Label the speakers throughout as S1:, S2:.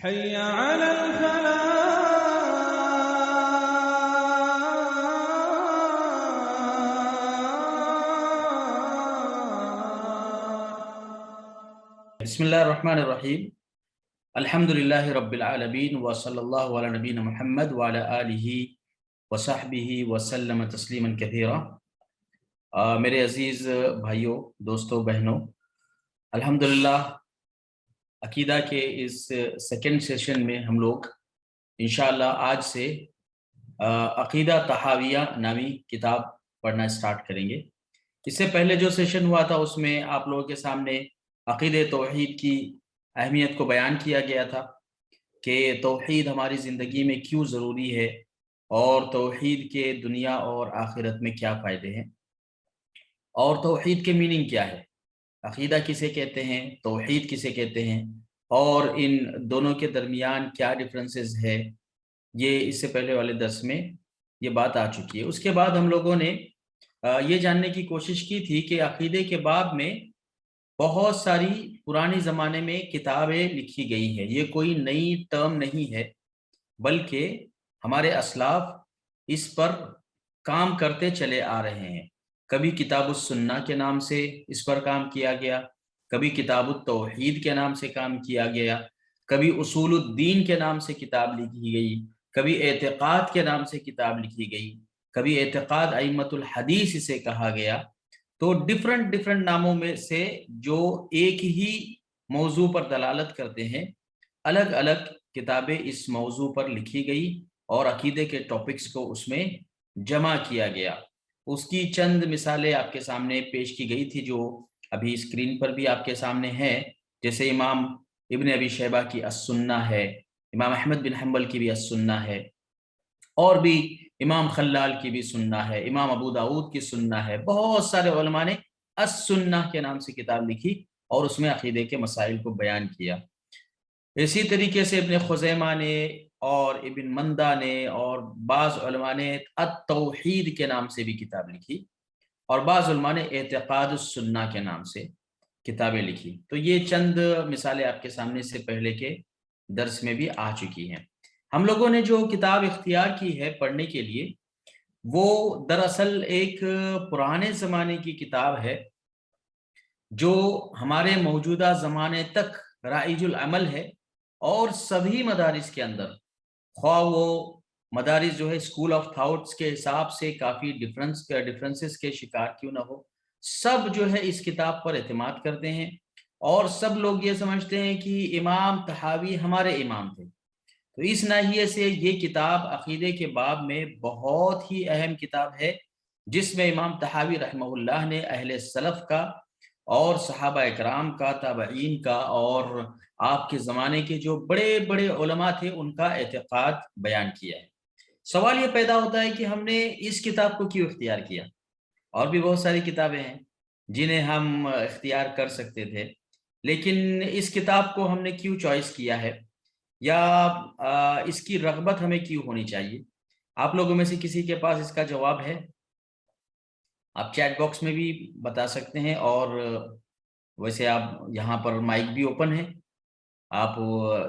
S1: حي على الفلاح.
S2: بسم اللہ الرحمن الرحیم الحمدللہ رب العالمین وصلی اللہ علی نبینا محمد وعلی آلہ وصحبہ وسلم تسلیما کثیرا۔ میرے عزیز بھائیوں، دوستوں، بہنوں، الحمدللہ عقیدہ کے اس سیکنڈ سیشن میں ہم لوگ انشاءاللہ آج سے عقیدہ طحاویہ نامی کتاب پڑھنا سٹارٹ کریں گے۔ اس سے پہلے جو سیشن ہوا تھا اس میں آپ لوگوں کے سامنے عقیدہ توحید کی اہمیت کو بیان کیا گیا تھا کہ توحید ہماری زندگی میں کیوں ضروری ہے اور توحید کے دنیا اور آخرت میں کیا فائدے ہیں اور توحید کے میننگ کیا ہے، عقیدہ کسے کہتے ہیں، توحید کسے کہتے ہیں اور ان دونوں کے درمیان کیا ڈفرنسز ہے۔ یہ اس سے پہلے والے درس میں یہ بات آ چکی ہے۔ اس کے بعد ہم لوگوں نے یہ جاننے کی کوشش کی تھی کہ عقیدے کے باب میں بہت ساری پرانے زمانے میں کتابیں لکھی گئی ہیں، یہ کوئی نئی ٹرم نہیں ہے، بلکہ ہمارے اسلاف اس پر کام کرتے چلے آ رہے ہیں۔ کبھی کتاب السنہ کے نام سے اس پر کام کیا گیا، کبھی کتاب التوحید کے نام سے کام کیا گیا، کبھی اصول الدین کے نام سے کتاب لکھی گئی، کبھی اعتقاد کے نام سے کتاب لکھی گئی، کبھی اعتقاد ائمۃ الحدیث اسے کہا گیا۔ تو ڈفرنٹ ناموں میں سے جو ایک ہی موضوع پر دلالت کرتے ہیں، الگ الگ کتابیں اس موضوع پر لکھی گئی اور عقیدے کے ٹاپکس کو اس میں جمع کیا گیا۔ اس کی چند مثالیں آپ کے سامنے پیش کی گئی تھی جو ابھی اسکرین پر بھی آپ کے سامنے ہیں، جیسے امام ابن ابی شیبہ کی السنہ ہے، امام احمد بن حنبل کی بھی السنہ ہے، اور بھی امام خلال کی بھی سنہ ہے، امام ابو داؤد کی سنہ ہے۔ بہت سارے علماء نے السنہ کے نام سے کتاب لکھی اور اس میں عقیدے کے مسائل کو بیان کیا۔ اسی طریقے سے ابن خزیمہ نے اور ابن مندہ نے اور بعض علماء نے التوحید کے نام سے بھی کتاب لکھی، اور بعض علماء نے اعتقاد السنہ کے نام سے کتابیں لکھی۔ تو یہ چند مثالیں آپ کے سامنے سے پہلے کے درس میں بھی آ چکی ہیں۔ ہم لوگوں نے جو کتاب اختیار کی ہے پڑھنے کے لیے، وہ دراصل ایک پرانے زمانے کی کتاب ہے جو ہمارے موجودہ زمانے تک رائج العمل ہے، اور سبھی مدارس کے اندر، خواہ وہ مدارس جو ہے اسکول آف تھاٹس کے حساب سے کافی ڈفرنسز کے شکار کیوں نہ ہو، سب جو ہے اس کتاب پر اعتماد کرتے ہیں، اور سب لوگ یہ سمجھتے ہیں کہ امام طحاوی ہمارے امام تھے۔ تو اس ناحیے سے یہ کتاب عقیدے کے باب میں بہت ہی اہم کتاب ہے، جس میں امام طحاوی رحمہ اللہ نے اہل سلف کا اور صحابہ اکرام کا، تابعین کا، اور آپ کے زمانے کے جو بڑے بڑے علماء تھے ان کا اعتقاد بیان کیا ہے۔ سوال یہ پیدا ہوتا ہے کہ ہم نے اس کتاب کو کیوں اختیار کیا؟ اور بھی بہت ساری کتابیں ہیں جنہیں ہم اختیار کر سکتے تھے، لیکن اس کتاب کو ہم نے کیوں چوائس کیا ہے، یا اس کی رغبت ہمیں کیوں ہونی چاہیے؟ آپ لوگوں میں سے کسی کے پاس اس کا جواب ہے؟ آپ چیٹ باکس میں بھی بتا سکتے ہیں، اور ویسے آپ یہاں پر مائک بھی اوپن ہے، آپ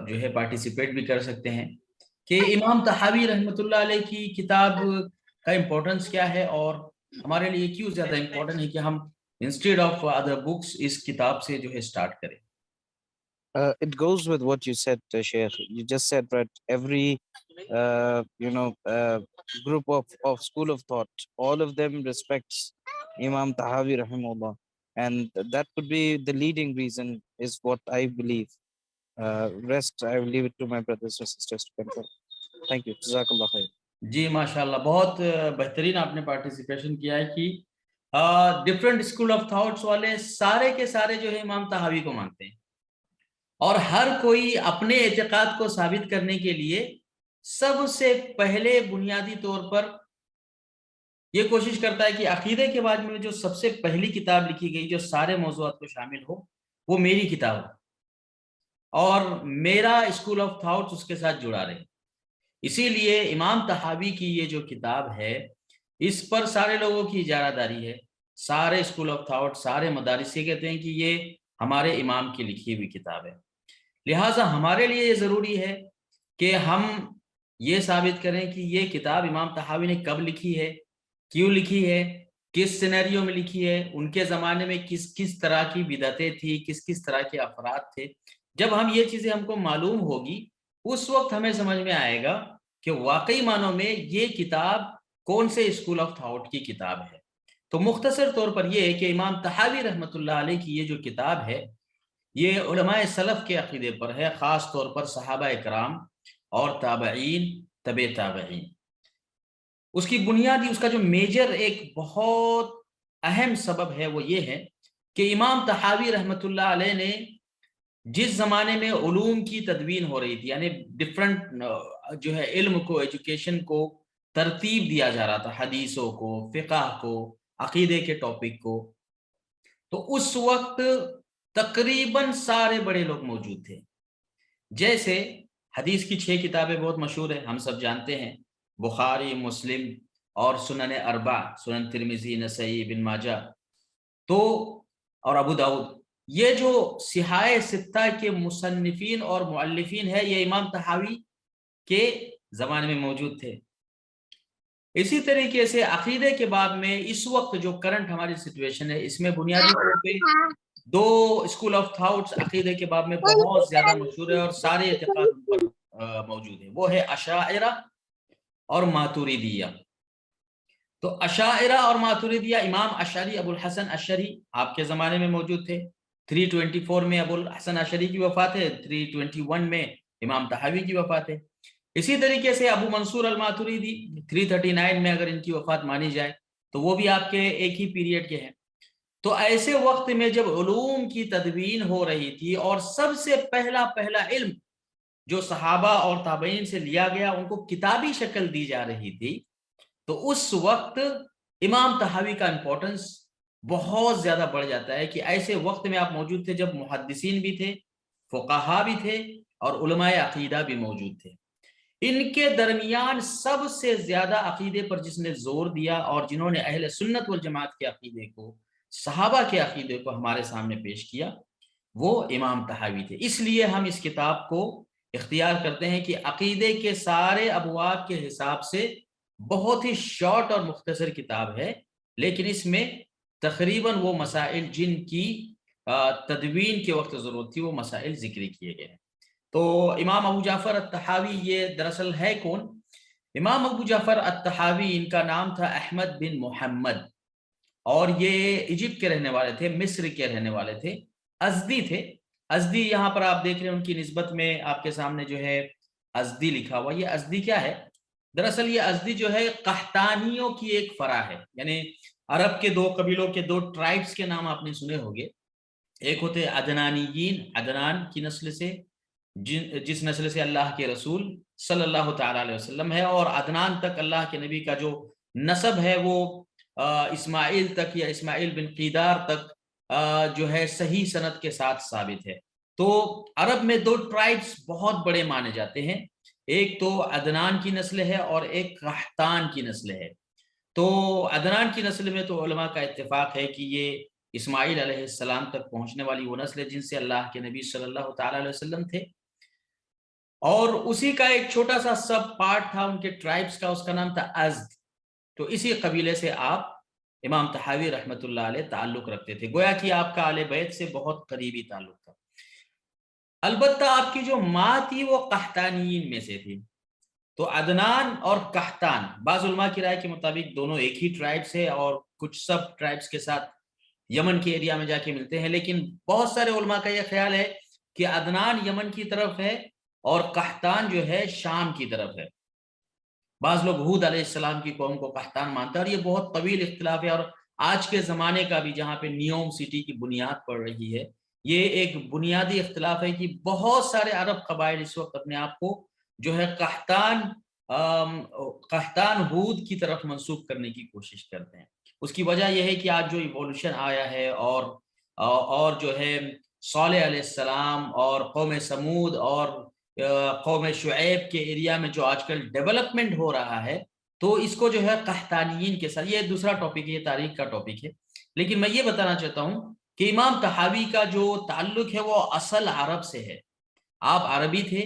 S2: جو ہے پارٹیسپیٹ بھی کر سکتے ہیں کہ امام طحاوی رحمۃ اللہ علیہ کی کتاب کا امپورٹنس کیا ہے، اور ہمارے لیے کیوں زیادہ امپورٹنٹ ہے کہ ہم انسٹیڈ آف ادر بکس اس کتاب سے جو ہے سٹارٹ کریں۔
S3: It goes with what you said, Sheikh. You just said that every, group of school of thought, all of them respects Imam Tahawi rahimahullah, and that could be the leading reason, is what I believe. Rest, I will leave it to my brothers and sisters to confirm. Thank you. Jazakallah khair.
S2: جی ماشاءاللہ، بہت بہترین آپ نے participation کیا ہے کہ different school of thoughts والے سارے کے سارے جو ہے امام طحاوی کو مانتے ہیں، اور ہر کوئی اپنے اعتقاد کو ثابت کرنے کے لیے سب سے پہلے بنیادی طور پر یہ کوشش کرتا ہے کہ عقیدے کے بارے میں جو سب سے پہلی کتاب لکھی گئی جو سارے موضوعات کو شامل ہو، وہ میری کتاب ہے، اور میرا اسکول آف تھاٹس اس کے ساتھ جڑا رہے۔ اسی لیے امام طحاوی کی یہ جو کتاب ہے، اس پر سارے لوگوں کی اجارہ داری ہے، سارے اسکول آف تھاٹ، سارے مدارس یہ کہتے ہیں کہ یہ ہمارے امام کی لکھی ہوئی کتاب ہے۔ لہٰذا ہمارے لیے یہ ضروری ہے کہ ہم یہ ثابت کریں کہ یہ کتاب امام طحاوی نے کب لکھی ہے، کیوں لکھی ہے، کس سینیریو میں لکھی ہے، ان کے زمانے میں کس کس طرح کی بدعتیں تھی، کس کس طرح کے افراد تھے۔ جب ہم یہ چیزیں ہم کو معلوم ہوگی اس وقت ہمیں سمجھ میں آئے گا کہ واقعی معنوں میں یہ کتاب کون سے اسکول آف تھاٹ کی کتاب ہے۔ تو مختصر طور پر یہ ہے کہ امام طحاوی رحمۃ اللہ علیہ کی یہ جو کتاب ہے یہ علماء سلف کے عقیدے پر ہے، خاص طور پر صحابہ اکرام اور تابعین، تبع تابعین۔ اس کی بنیادی، اس کا جو میجر ایک بہت اہم سبب ہے وہ یہ ہے کہ امام طحاوی رحمۃ اللہ علیہ نے جس زمانے میں علوم کی تدوین ہو رہی تھی، یعنی ڈفرنٹ جو ہے علم کو، ایجوکیشن کو ترتیب دیا جا رہا تھا، حدیثوں کو، فقہ کو، عقیدے کے ٹاپک کو، تو اس وقت تقریباً سارے بڑے لوگ موجود تھے۔ جیسے حدیث کی 6 کتابیں بہت مشہور ہیں، ہم سب جانتے ہیں، بخاری، مسلم اور سنن اربع، سنن ترمذی، نسائی، ابن ماجہ تو اور ابو داؤد۔ یہ جو صحاح ستہ کے مصنفین اور مؤلفین ہیں یہ امام طحاوی کے زمانے میں موجود تھے۔ اسی طریقے سے عقیدے کے باب میں اس وقت جو کرنٹ ہماری سچویشن ہے، اس میں بنیادی طور پہ 2 اسکول آف تھاٹس عقیدے کے باب میں بہت زیادہ مشہور ہے اور سارے اعتقاد ان پر موجود ہیں، وہ ہے اشاعرہ اور ماتوریدیہ۔ تو اشاعرہ اور ماتوریدیہ، امام اشعری ابو الحسن اشعری آپ کے زمانے میں موجود تھے۔ 324 میں ابو الحسن اشعری کی وفات ہے، 321 میں امام طحاوی کی وفات ہے۔ اسی طریقے سے ابو منصور الماتوریدی 339 میں اگر ان کی وفات مانی جائے تو وہ بھی آپ کے ایک ہی پیریڈ کے ہیں۔ تو ایسے وقت میں جب علوم کی تدوین ہو رہی تھی اور سب سے پہلا علم جو صحابہ اور تابعین سے لیا گیا ان کو کتابی شکل دی جا رہی تھی، تو اس وقت امام طحاوی کا امپورٹنس بہت زیادہ بڑھ جاتا ہے کہ ایسے وقت میں آپ موجود تھے جب محدثین بھی تھے، فقہا بھی تھے اور علماء عقیدہ بھی موجود تھے۔ ان کے درمیان سب سے زیادہ عقیدے پر جس نے زور دیا اور جنہوں نے اہل سنت والجماعت کے عقیدے کو، صحابہ کے عقیدے کو ہمارے سامنے پیش کیا، وہ امام طحاوی تھے۔ اس لیے ہم اس کتاب کو اختیار کرتے ہیں کہ عقیدے کے سارے ابواب کے حساب سے بہت ہی شارٹ اور مختصر کتاب ہے، لیکن اس میں تقریباً وہ مسائل جن کی تدوین کے وقت ضرورت تھی وہ مسائل ذکر کیے گئے ہیں۔ تو امام ابو جعفر الطحاوی یہ دراصل ہے کون؟ امام ابو جعفر الطحاوی ان کا نام تھا احمد بن محمد، اور یہ ایجپٹ کے رہنے والے تھے، مصر کے رہنے والے تھے، ازدی تھے۔ ازدی یہاں پر آپ دیکھ رہے ہیں ان کی نسبت میں آپ کے سامنے جو ہے ازدی لکھا ہوا۔ یہ ازدی کیا ہے؟ دراصل یہ ازدی جو ہے قحطانیوں کی ایک فرع ہے، یعنی عرب کے 2 قبیلوں کے 2 ٹرائبس کے نام آپ نے سنے ہوگے۔ ایک ہوتے عدنانیین، عدنان کی نسل سے، جس نسل سے اللہ کے رسول صلی اللہ تعالی علیہ وسلم ہے، اور عدنان تک اللہ کے نبی کا جو نسب ہے وہ اسماعیل تک یا اسماعیل بن قیدار تک جو ہے صحیح سند کے ساتھ ثابت ہے۔ تو عرب میں 2 ٹرائبس بہت بڑے مانے جاتے ہیں، ایک تو عدنان کی نسل ہے اور ایک قحطان کی نسل ہے۔ تو عدنان کی نسل میں تو علماء کا اتفاق ہے کہ یہ اسماعیل علیہ السلام تک پہنچنے والی وہ نسل ہے جن سے اللہ کے نبی صلی اللہ تعالی علیہ وسلم تھے، اور اسی کا ایک چھوٹا سا سب پارٹ تھا ان کے ٹرائبس کا، اس کا نام تھا ازد۔ تو اسی قبیلے سے آپ امام طحاوی رحمۃ اللہ علیہ تعلق رکھتے تھے، گویا کہ آپ کا اہل بیت سے بہت قریبی تعلق تھا۔ البتہ آپ کی جو ماں تھی وہ قحطانیین میں سے تھی۔ تو عدنان اور قحطان، بعض علماء کی رائے کے مطابق دونوں ایک ہی ٹرائبس ہے اور کچھ سب ٹرائبس کے ساتھ یمن کے ایریا میں جا کے ملتے ہیں، لیکن بہت سارے علماء کا یہ خیال ہے کہ عدنان یمن کی طرف ہے اور قحطان جو ہے شام کی طرف ہے۔ بعض لوگ ہود علیہ السلام کی قوم کو قحطان مانتا ہے، اور یہ بہت طویل اختلاف ہے، اور آج کے زمانے کا بھی جہاں پہ نیوم سٹی کی بنیاد پڑ رہی ہے، یہ ایک بنیادی اختلاف ہے کہ بہت سارے عرب قبائل اس وقت اپنے آپ کو جو ہے قحطان ہود کی طرف منسوب کرنے کی کوشش کرتے ہیں۔ اس کی وجہ یہ ہے کہ آج جو ایوولوشن آیا ہے اور جو ہے صالح علیہ السلام اور قوم سمود اور قوم شعیب کے ایریا میں جو آج کل ڈیولپمنٹ ہو رہا ہے، تو اس کو جو ہے قحطانیین کے ساتھ، یہ دوسرا ٹاپک ہے، یہ تاریخ کا ٹاپک ہے، لیکن میں یہ بتانا چاہتا ہوں کہ امام طحاوی کا جو تعلق ہے وہ اصل عرب سے ہے، آپ عربی تھے،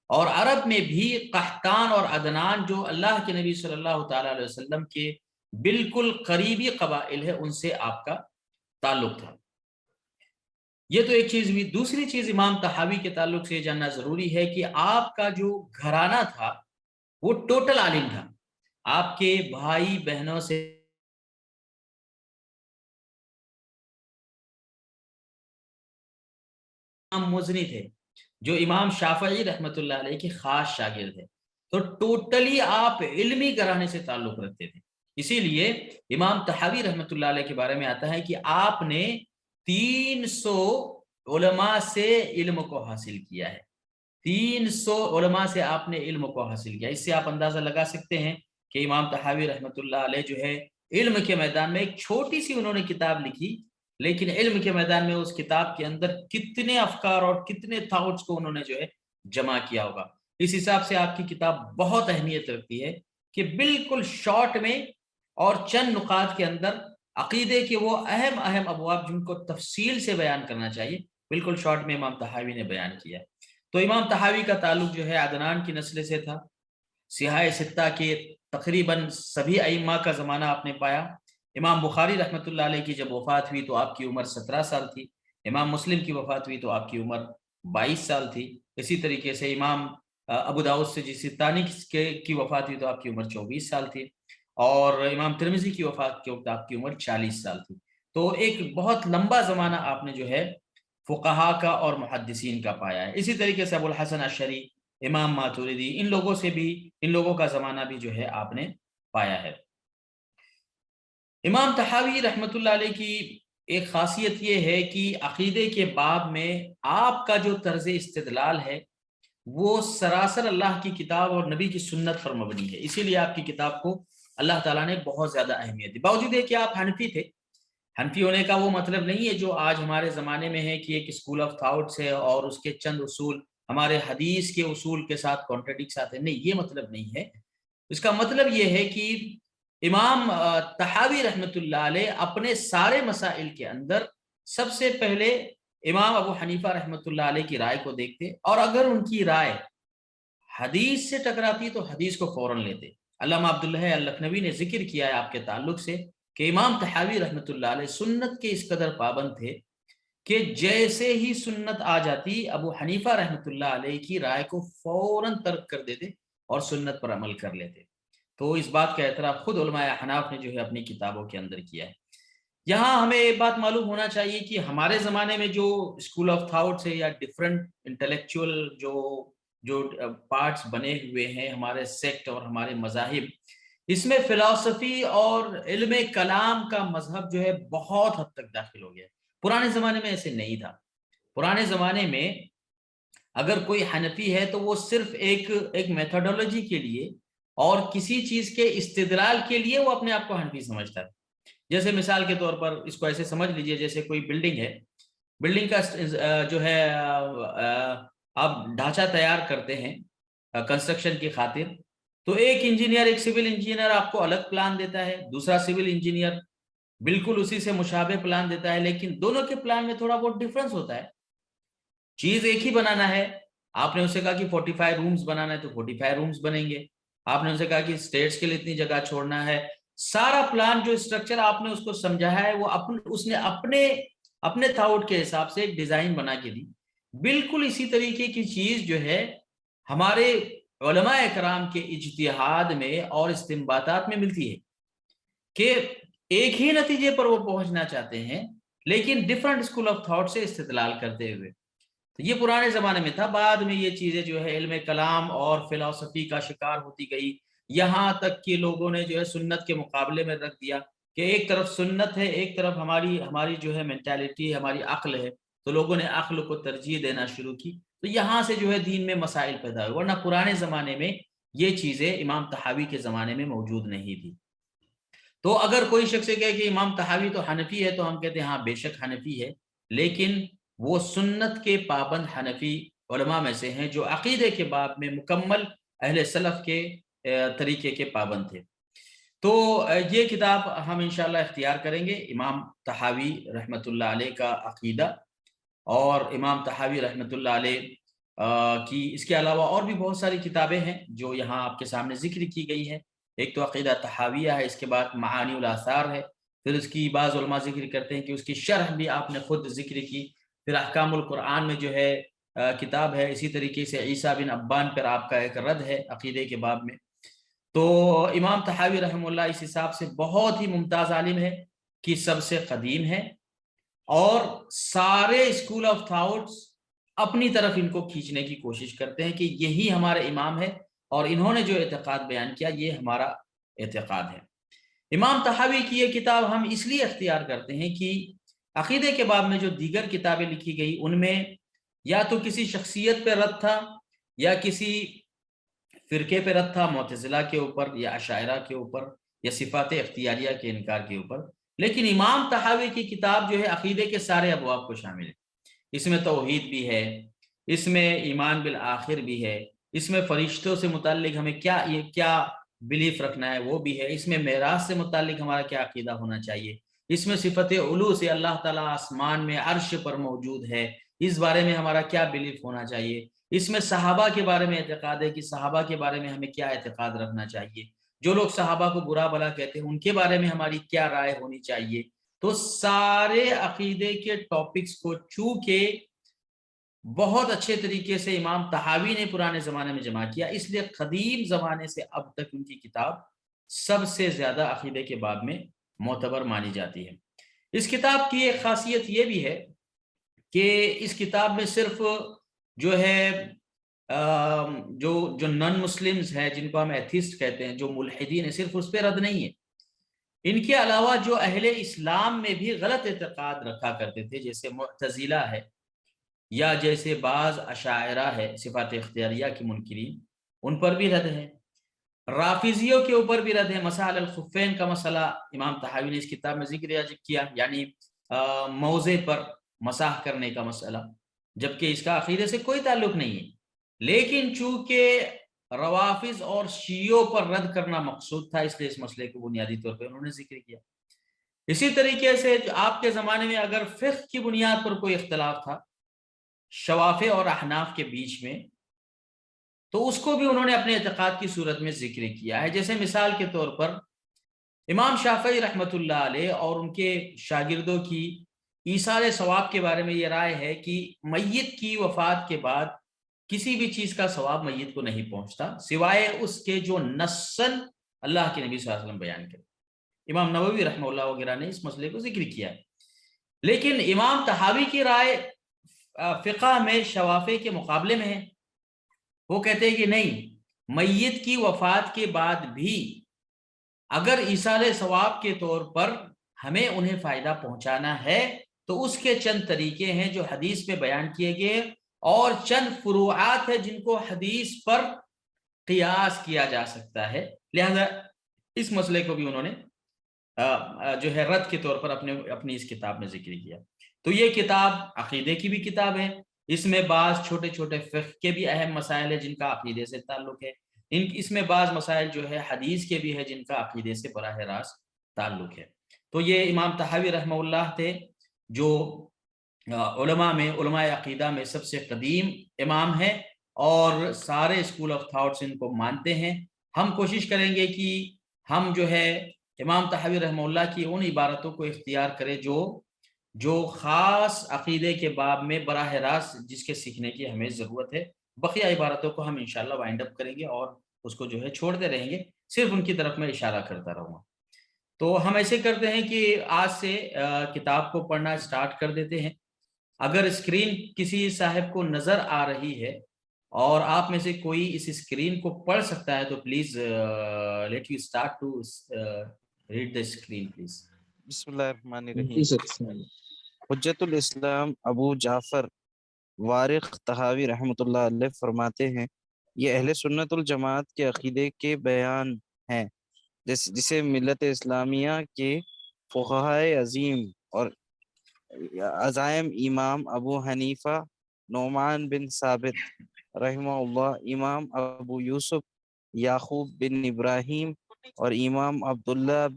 S2: اور عرب میں بھی قحطان اور عدنان جو اللہ کے نبی صلی اللہ تعالیٰ علیہ وسلم کے بالکل قریبی قبائل ہے، ان سے آپ کا تعلق تھا۔ یہ تو ایک چیز ہوئی۔ دوسری چیز امام طحاوی کے تعلق سے یہ جاننا ضروری ہے کہ آپ کا جو گھرانہ تھا وہ ٹوٹل عالم تھا۔ آپ کے بھائی بہنوں سے امام مزنی تھے جو امام شافعی رحمۃ اللہ علیہ کے خاص شاگرد تھے، تو ٹوٹلی آپ علمی گھرانے سے تعلق رکھتے تھے۔ اسی لیے امام طحاوی رحمۃ اللہ علیہ کے بارے میں آتا ہے کہ آپ نے 300 علماء سے علم کو حاصل کیا ہے۔ 300 علماء سے آپ نے علم کو حاصل کیا۔ اس سے آپ اندازہ لگا سکتے ہیں کہ امام طحاوی رحمۃ اللہ علیہ جو ہے علم کے میدان میں ایک چھوٹی سی انہوں نے کتاب لکھی، لیکن علم کے میدان میں اس کتاب کے اندر کتنے افکار اور کتنے تھاٹس کو انہوں نے جو ہے جمع کیا ہوگا۔ اس حساب سے آپ کی کتاب بہت اہمیت رکھتی ہے کہ بالکل شارٹ میں اور چند نقاط کے اندر عقیدے کے وہ اہم اہم ابواب جن کو تفصیل سے بیان کرنا چاہیے، بالکل شارٹ میں امام طحاوی نے بیان کیا۔ تو امام طحاوی کا تعلق جو ہے عدنان کی نسل سے تھا۔ سیاہ ستہ کے تقریباً سبھی ائمہ کا زمانہ آپ نے پایا۔ امام بخاری رحمۃ اللہ علیہ کی جب وفات ہوئی تو آپ کی عمر 17 سال تھی۔ امام مسلم کی وفات ہوئی تو آپ کی عمر 22 سال تھی۔ اسی طریقے سے امام ابو داؤد سجستانی کی وفات ہوئی تو آپ کی عمر 24 سال تھی، اور امام ترمذی کی وفات کے وقت آپ کی عمر 40 سال تھی۔ تو ایک بہت لمبا زمانہ آپ نے جو ہے فقہا کا اور محدثین کا پایا ہے۔ اسی طریقے سے ابو الحسن اشعری، امام ماتوریدی، ان لوگوں سے بھی، ان لوگوں کا زمانہ بھی جو ہے آپ نے پایا ہے۔ امام طحاوی رحمۃ اللہ علیہ کی ایک خاصیت یہ ہے کہ عقیدے کے باب میں آپ کا جو طرز استدلال ہے وہ سراسر اللہ کی کتاب اور نبی کی سنت پر مبنی ہے۔ اسی لیے آپ کی کتاب کو اللہ تعالیٰ نے بہت زیادہ اہمیت دی۔ باوجود ہے کہ آپ حنفی تھے، حنفی ہونے کا وہ مطلب نہیں ہے جو آج ہمارے زمانے میں ہے کہ ایک اسکول آف تھاٹس ہے اور اس کے چند اصول ہمارے حدیث کے اصول کے ساتھ کانٹرڈکٹس آتے ہیں، نہیں، یہ مطلب نہیں ہے۔ اس کا مطلب یہ ہے کہ امام طحاوی رحمۃ اللہ علیہ اپنے سارے مسائل کے اندر سب سے پہلے امام ابو حنیفہ رحمۃ اللہ علیہ کی رائے کو دیکھتے، اور اگر ان کی رائے حدیث سے ٹکراتی تو حدیث کو فوراً لیتے۔ علامہ عبداللہ اللکھنوی نے ذکر کیا ہے آپ کے تعلق سے کہ امام طحاوی رحمۃ اللہ علیہ سنت کے اس قدر پابند تھے کہ جیسے ہی سنت آ جاتی ابو حنیفہ رحمۃ اللہ علیہ کی رائے کو فوراً ترک کر دیتے اور سنت پر عمل کر لیتے۔ تو اس بات کا اعتراف خود علماء احناف نے جو ہے اپنی کتابوں کے اندر کیا ہے۔ یہاں ہمیں ایک بات معلوم ہونا چاہیے کہ ہمارے زمانے میں جو اسکول آف تھاٹس ہے یا ڈفرینٹ انٹلیکچوئل جو پارٹس بنے ہوئے ہیں، ہمارے سیکٹ اور ہمارے مذاہب، اس میں فلسفی اور علم کلام کا مذہب جو ہے بہت حد تک داخل ہو گیا۔ پرانے زمانے میں ایسے نہیں تھا۔ پرانے زمانے میں اگر کوئی حنفی ہے تو وہ صرف ایک میتھڈولوجی کے لیے اور کسی چیز کے استدلال کے لیے وہ اپنے آپ کو حنفی سمجھتا ہے۔ جیسے مثال کے طور پر اس کو ایسے سمجھ لیجئے، جیسے کوئی بلڈنگ ہے، بلڈنگ کا جو ہے آپ ڈھانچہ تیار کرتے ہیں کنسٹرکشن کی خاطر، تو ایک انجینئر، ایک سول انجینئر آپ کو الگ پلان دیتا ہے، دوسرا سول انجینئر بالکل اسی سے مشابہ پلان دیتا ہے، لیکن دونوں کے پلان میں تھوڑا بہت ڈفرنس ہوتا ہے۔ چیز ایک ہی بنانا ہے، آپ نے اسے کہا کہ 45 رومز بنانا ہے تو 45 رومز بنیں گے، آپ نے اسے کہا کہ اسٹیٹس کے لیے اتنی جگہ چھوڑنا ہے، سارا پلان جو اسٹرکچر آپ نے اس کو سمجھایا ہے وہ اس نے اپنے تھاٹ کے حساب سے ایک ڈیزائن بنا کے دی۔ بالکل اسی طریقے کی چیز جو ہے ہمارے علماء اکرام کے اجتہاد میں اور استنباطات میں ملتی ہے کہ ایک ہی نتیجے پر وہ پہنچنا چاہتے ہیں لیکن ڈفرنٹ اسکول آف تھاٹ سے استدلال کرتے ہوئے۔ تو یہ پرانے زمانے میں تھا۔ بعد میں یہ چیزیں جو ہے علم کلام اور فلسفی کا شکار ہوتی گئی، یہاں تک کہ لوگوں نے جو ہے سنت کے مقابلے میں رکھ دیا کہ ایک طرف سنت ہے، ایک طرف ہماری جو ہے مینٹالٹی ہے، ہماری عقل ہے، تو لوگوں نے عقل کو ترجیح دینا شروع کی، تو یہاں سے جو ہے دین میں مسائل پیدا ہوئے، ورنہ پرانے زمانے میں یہ چیزیں امام طحاوی کے زمانے میں موجود نہیں تھی۔ تو اگر کوئی شخص کہے کہ امام طحاوی تو حنفی ہے تو ہم کہتے ہیں ہاں بے شک حنفی ہے، لیکن وہ سنت کے پابند حنفی علماء میں سے ہیں جو عقیدے کے باب میں مکمل اہل سلف کے طریقے کے پابند تھے۔ تو یہ کتاب ہم انشاءاللہ اختیار کریں گے، امام طحاوی رحمۃ اللہ علیہ کا عقیدہ، اور امام طحاوی رحمۃ اللہ علیہ کی اس کے علاوہ اور بھی بہت ساری کتابیں ہیں جو یہاں آپ کے سامنے ذکر کی گئی ہیں. ایک تو عقیدہ تحاویہ ہے، اس کے بعد معانی الاثار ہے، پھر اس کی بعض علماء ذکر کرتے ہیں کہ اس کی شرح بھی آپ نے خود ذکر کی. پھر احکام القرآن میں جو ہے کتاب ہے. اسی طریقے سے عیسیٰ بن ابان پر آپ کا ایک رد ہے عقیدے کے باب میں. تو امام طحاوی رحمہ اللہ اس حساب سے بہت ہی ممتاز عالم ہے کہ سب سے قدیم ہے، اور سارے اسکول آف تھاٹس اپنی طرف ان کو کھینچنے کی کوشش کرتے ہیں کہ یہی ہمارے امام ہے، اور انہوں نے جو اعتقاد بیان کیا یہ ہمارا اعتقاد ہے. امام طحاوی کی یہ کتاب ہم اس لیے اختیار کرتے ہیں کہ عقیدے کے باب میں جو دیگر کتابیں لکھی گئی ان میں یا تو کسی شخصیت پہ رد تھا، یا کسی فرقے پہ رد تھا، معتزلہ کے اوپر یا اشاعرہ کے اوپر یا صفات اختیاریہ کے انکار کے اوپر. لیکن امام طحاوی کی کتاب جو ہے عقیدے کے سارے ابواب کو شامل ہے. اس میں توحید بھی ہے، اس میں ایمان بالآخر بھی ہے، اس میں فرشتوں سے متعلق ہمیں کیا بلیف رکھنا ہے وہ بھی ہے، اس میں معراج سے متعلق ہمارا کیا عقیدہ ہونا چاہیے، اس میں صفت علو سے اللہ تعالیٰ آسمان میں عرش پر موجود ہے اس بارے میں ہمارا کیا بلیف ہونا چاہیے، اس میں صحابہ کے بارے میں اعتقاد ہے کہ صحابہ کے بارے میں ہمیں کیا اعتقاد رکھنا چاہیے، جو لوگ صحابہ کو برا بھلا کہتے ہیں ان کے بارے میں ہماری کیا رائے ہونی چاہیے. تو سارے عقیدے کے ٹاپکس کو چونکہ بہت اچھے طریقے سے امام طحاوی نے پرانے زمانے میں جمع کیا، اس لیے قدیم زمانے سے اب تک ان کی کتاب سب سے زیادہ عقیدے کے باب میں معتبر مانی جاتی ہے. اس کتاب کی ایک خاصیت یہ بھی ہے کہ اس کتاب میں صرف جو ہے جو نن مسلمز ہیں جن کو ہم ایتھسٹ کہتے ہیں، جو ملحدین ہیں، صرف اس پہ رد نہیں ہے. ان کے علاوہ جو اہل اسلام میں بھی غلط اعتقاد رکھا کرتے تھے جیسے معتزلہ ہے، یا جیسے بعض اشاعرہ ہے صفات اختیاریہ کی منکرین، ان پر بھی رد ہے. رافضیوں کے اوپر بھی رد ہے. مسائل الخفین کا مسئلہ امام طحاوی نے اس کتاب میں ذکر کیا، یعنی موضع پر مسح کرنے کا مسئلہ، جبکہ اس کا عقیدے سے کوئی تعلق نہیں ہے، لیکن چونکہ روافض اور شیعوں پر رد کرنا مقصود تھا اس لیے اس مسئلے کو بنیادی طور پہ انہوں نے ذکر کیا. اسی طریقے سے آپ کے زمانے میں اگر فقہ کی بنیاد پر کوئی اختلاف تھا شوافع اور احناف کے بیچ میں، تو اس کو بھی انہوں نے اپنے اعتقاد کی صورت میں ذکر کیا ہے. جیسے مثال کے طور پر امام شافعی رحمۃ اللہ علیہ اور ان کے شاگردوں کی ایصال ثواب کے بارے میں یہ رائے ہے کہ میت کی وفات کے بعد کسی بھی چیز کا ثواب میت کو نہیں پہنچتا سوائے اس کے جو نصاً اللہ کے نبی صلی اللہ علیہ وسلم بیان کرے. امام نووی رحمہ اللہ وغیرہ نے اس مسئلے کو ذکر کیا ہے. لیکن امام طحاوی کی رائے فقہ میں شوافع کے مقابلے میں ہے. وہ کہتے ہیں کہ نہیں، میت کی وفات کے بعد بھی اگر ایصال ثواب کے طور پر ہمیں انہیں فائدہ پہنچانا ہے تو اس کے چند طریقے ہیں جو حدیث میں بیان کیے گئے، اور چند فروعات ہیں جن کو حدیث پر قیاس کیا جا سکتا ہے. لہذا اس مسئلے کو بھی انہوں نے جو ہے رد کے طور پر اپنی اس کتاب میں ذکر کیا. تو یہ کتاب عقیدے کی بھی کتاب ہے. اس میں بعض چھوٹے چھوٹے فقہ کے بھی اہم مسائل ہیں جن کا عقیدے سے تعلق ہے. اس میں بعض مسائل جو ہے حدیث کے بھی ہے جن کا عقیدے سے براہ راست تعلق ہے. تو یہ امام طحاوی رحمہ اللہ تھے جو علماء عقیدہ میں سب سے قدیم امام ہیں، اور سارے اسکول آف تھاٹس ان کو مانتے ہیں. ہم کوشش کریں گے کہ ہم جو ہے امام طحاوی رحمہ اللہ کی ان عبارتوں کو اختیار کریں جو خاص عقیدے کے باب میں براہ راست جس کے سیکھنے کی ہمیں ضرورت ہے. بقیہ عبارتوں کو ہم انشاءاللہ وائنڈ اپ کریں گے اور اس کو جو ہے چھوڑتے رہیں گے، صرف ان کی طرف میں اشارہ کرتا رہوں گا. تو ہم ایسے کرتے ہیں کہ آج سے کتاب کو پڑھنا سٹارٹ کر دیتے ہیں. اگر اسکرین کسی صاحب کو نظر آ رہی ہے اور آپ میں سے کوئی اس اسکرین کو پڑھ سکتا ہے تو please let you start to read the screen please.
S3: بسم اللہ الرحمن الرحیم. حجت الاسلام ابو جعفر وارق طحاوی رحمۃ اللہ علیہ فرماتے ہیں، یہ اہل سنت الجماعت کے عقیدے کے بیان ہیں جسے ملت اسلامیہ کے فقہائے عظیم اور عزائم امام ابو حنیفہ نعمان بن ثابت رحمہ اللہ، امام ابو یوسف یعقوب بن ابراہیم اور امام عبداللہ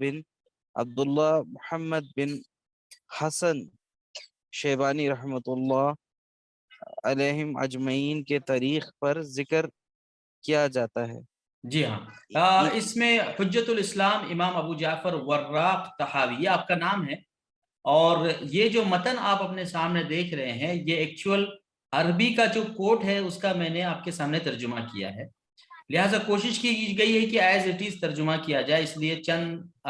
S3: محمد بن حسن شیبانی رحمۃ اللہ علیہم اجمعین کے تاریخ پر ذکر کیا جاتا ہے۔
S2: جی ہاں، اس میں حجت الاسلام امام ابو جعفر وراق طحاوی یہ آپ کا نام ہے، اور یہ جو متن آپ اپنے سامنے دیکھ رہے ہیں یہ ایکچوئل عربی کا جو کوٹ ہے اس کا میں نے آپ کے سامنے ترجمہ کیا ہے، لہٰذا کوشش کی گئی ہے کہ ایز اٹ از ترجمہ کیا جائے، اس لیے چند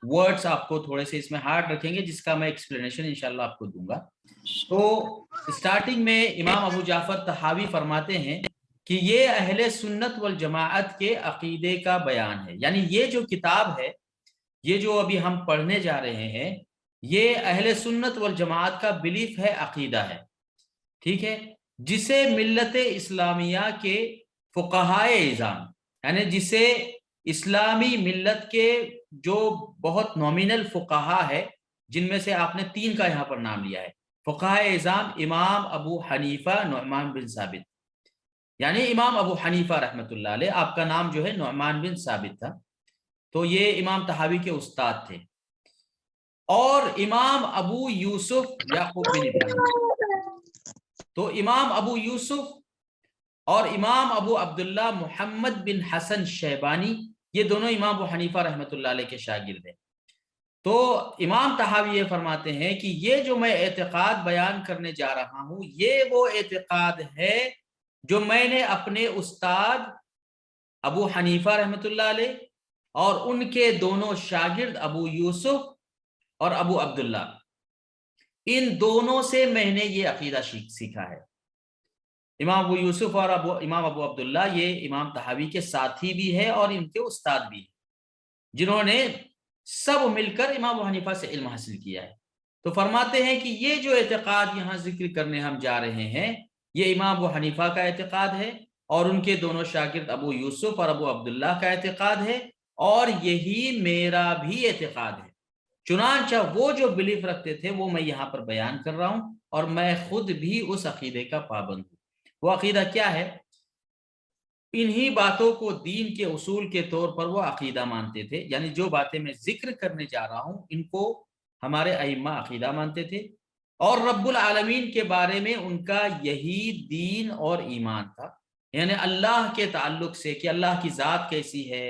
S2: ورڈز آپ کو تھوڑے سے اس میں ہارڈ رکھیں گے جس کا میں ایکسپلینیشن انشاءاللہ آپ کو دوں گا۔ تو اسٹارٹنگ میں امام ابو جعفر طحاوی فرماتے ہیں کہ یہ اہل سنت والجماعت کے عقیدے کا بیان ہے، یعنی یہ جو کتاب ہے، یہ جو ابھی ہم پڑھنے جا رہے ہیں، یہ اہل سنت والجماعت کا بلیف ہے، عقیدہ ہے، ٹھیک ہے، جسے ملت اسلامیہ کے فقہائے اعظام، یعنی جسے اسلامی ملت کے جو بہت نومینل فقہا ہے، جن میں سے آپ نے 3 کا یہاں پر نام لیا ہے، فقہائے اعظام امام ابو حنیفہ نعمان بن ثابت، یعنی امام ابو حنیفہ رحمۃ اللہ علیہ، آپ کا نام جو ہے نعمان بن ثابت تھا، تو یہ امام طحاوی کے استاد تھے، اور امام ابو یوسف یعقوب بن ابراہیم، تو امام ابو یوسف اور امام ابو عبداللہ محمد بن حسن شیبانی یہ دونوں امام ابو حنیفہ رحمۃ اللہ علیہ کے شاگرد ہیں۔ تو امام طحاوی یہ فرماتے ہیں کہ یہ جو میں اعتقاد بیان کرنے جا رہا ہوں یہ وہ اعتقاد ہے جو میں نے اپنے استاد ابو حنیفہ رحمۃ اللہ علیہ اور ان کے دونوں شاگرد ابو یوسف اور ابو عبداللہ، ان دونوں سے میں نے یہ عقیدہ سیکھا ہے۔ امام ابو یوسف اور امام ابو عبداللہ یہ امام طحاوی کے ساتھی بھی ہے اور ان کے استاد بھی ہیں، جنہوں نے سب مل کر امام ابو حنیفہ سے علم حاصل کیا ہے۔ تو فرماتے ہیں کہ یہ جو اعتقاد یہاں ذکر کرنے ہم جا رہے ہیں یہ امام ابو حنیفہ کا اعتقاد ہے، اور ان کے دونوں شاگرد ابو یوسف اور ابو عبداللہ کا اعتقاد ہے، اور یہی میرا بھی اعتقاد ہے، چنانچہ وہ جو بلیف رکھتے تھے وہ میں یہاں پر بیان کر رہا ہوں، اور میں خود بھی اس عقیدے کا پابند ہوں۔ وہ عقیدہ کیا ہے؟ انہی باتوں کو دین کے اصول کے طور پر وہ عقیدہ مانتے تھے، یعنی جو باتیں میں ذکر کرنے جا رہا ہوں ان کو ہمارے ائمہ عقیدہ مانتے تھے، اور رب العالمین کے بارے میں ان کا یہی دین اور ایمان تھا، یعنی اللہ کے تعلق سے کہ اللہ کی ذات کیسی ہے،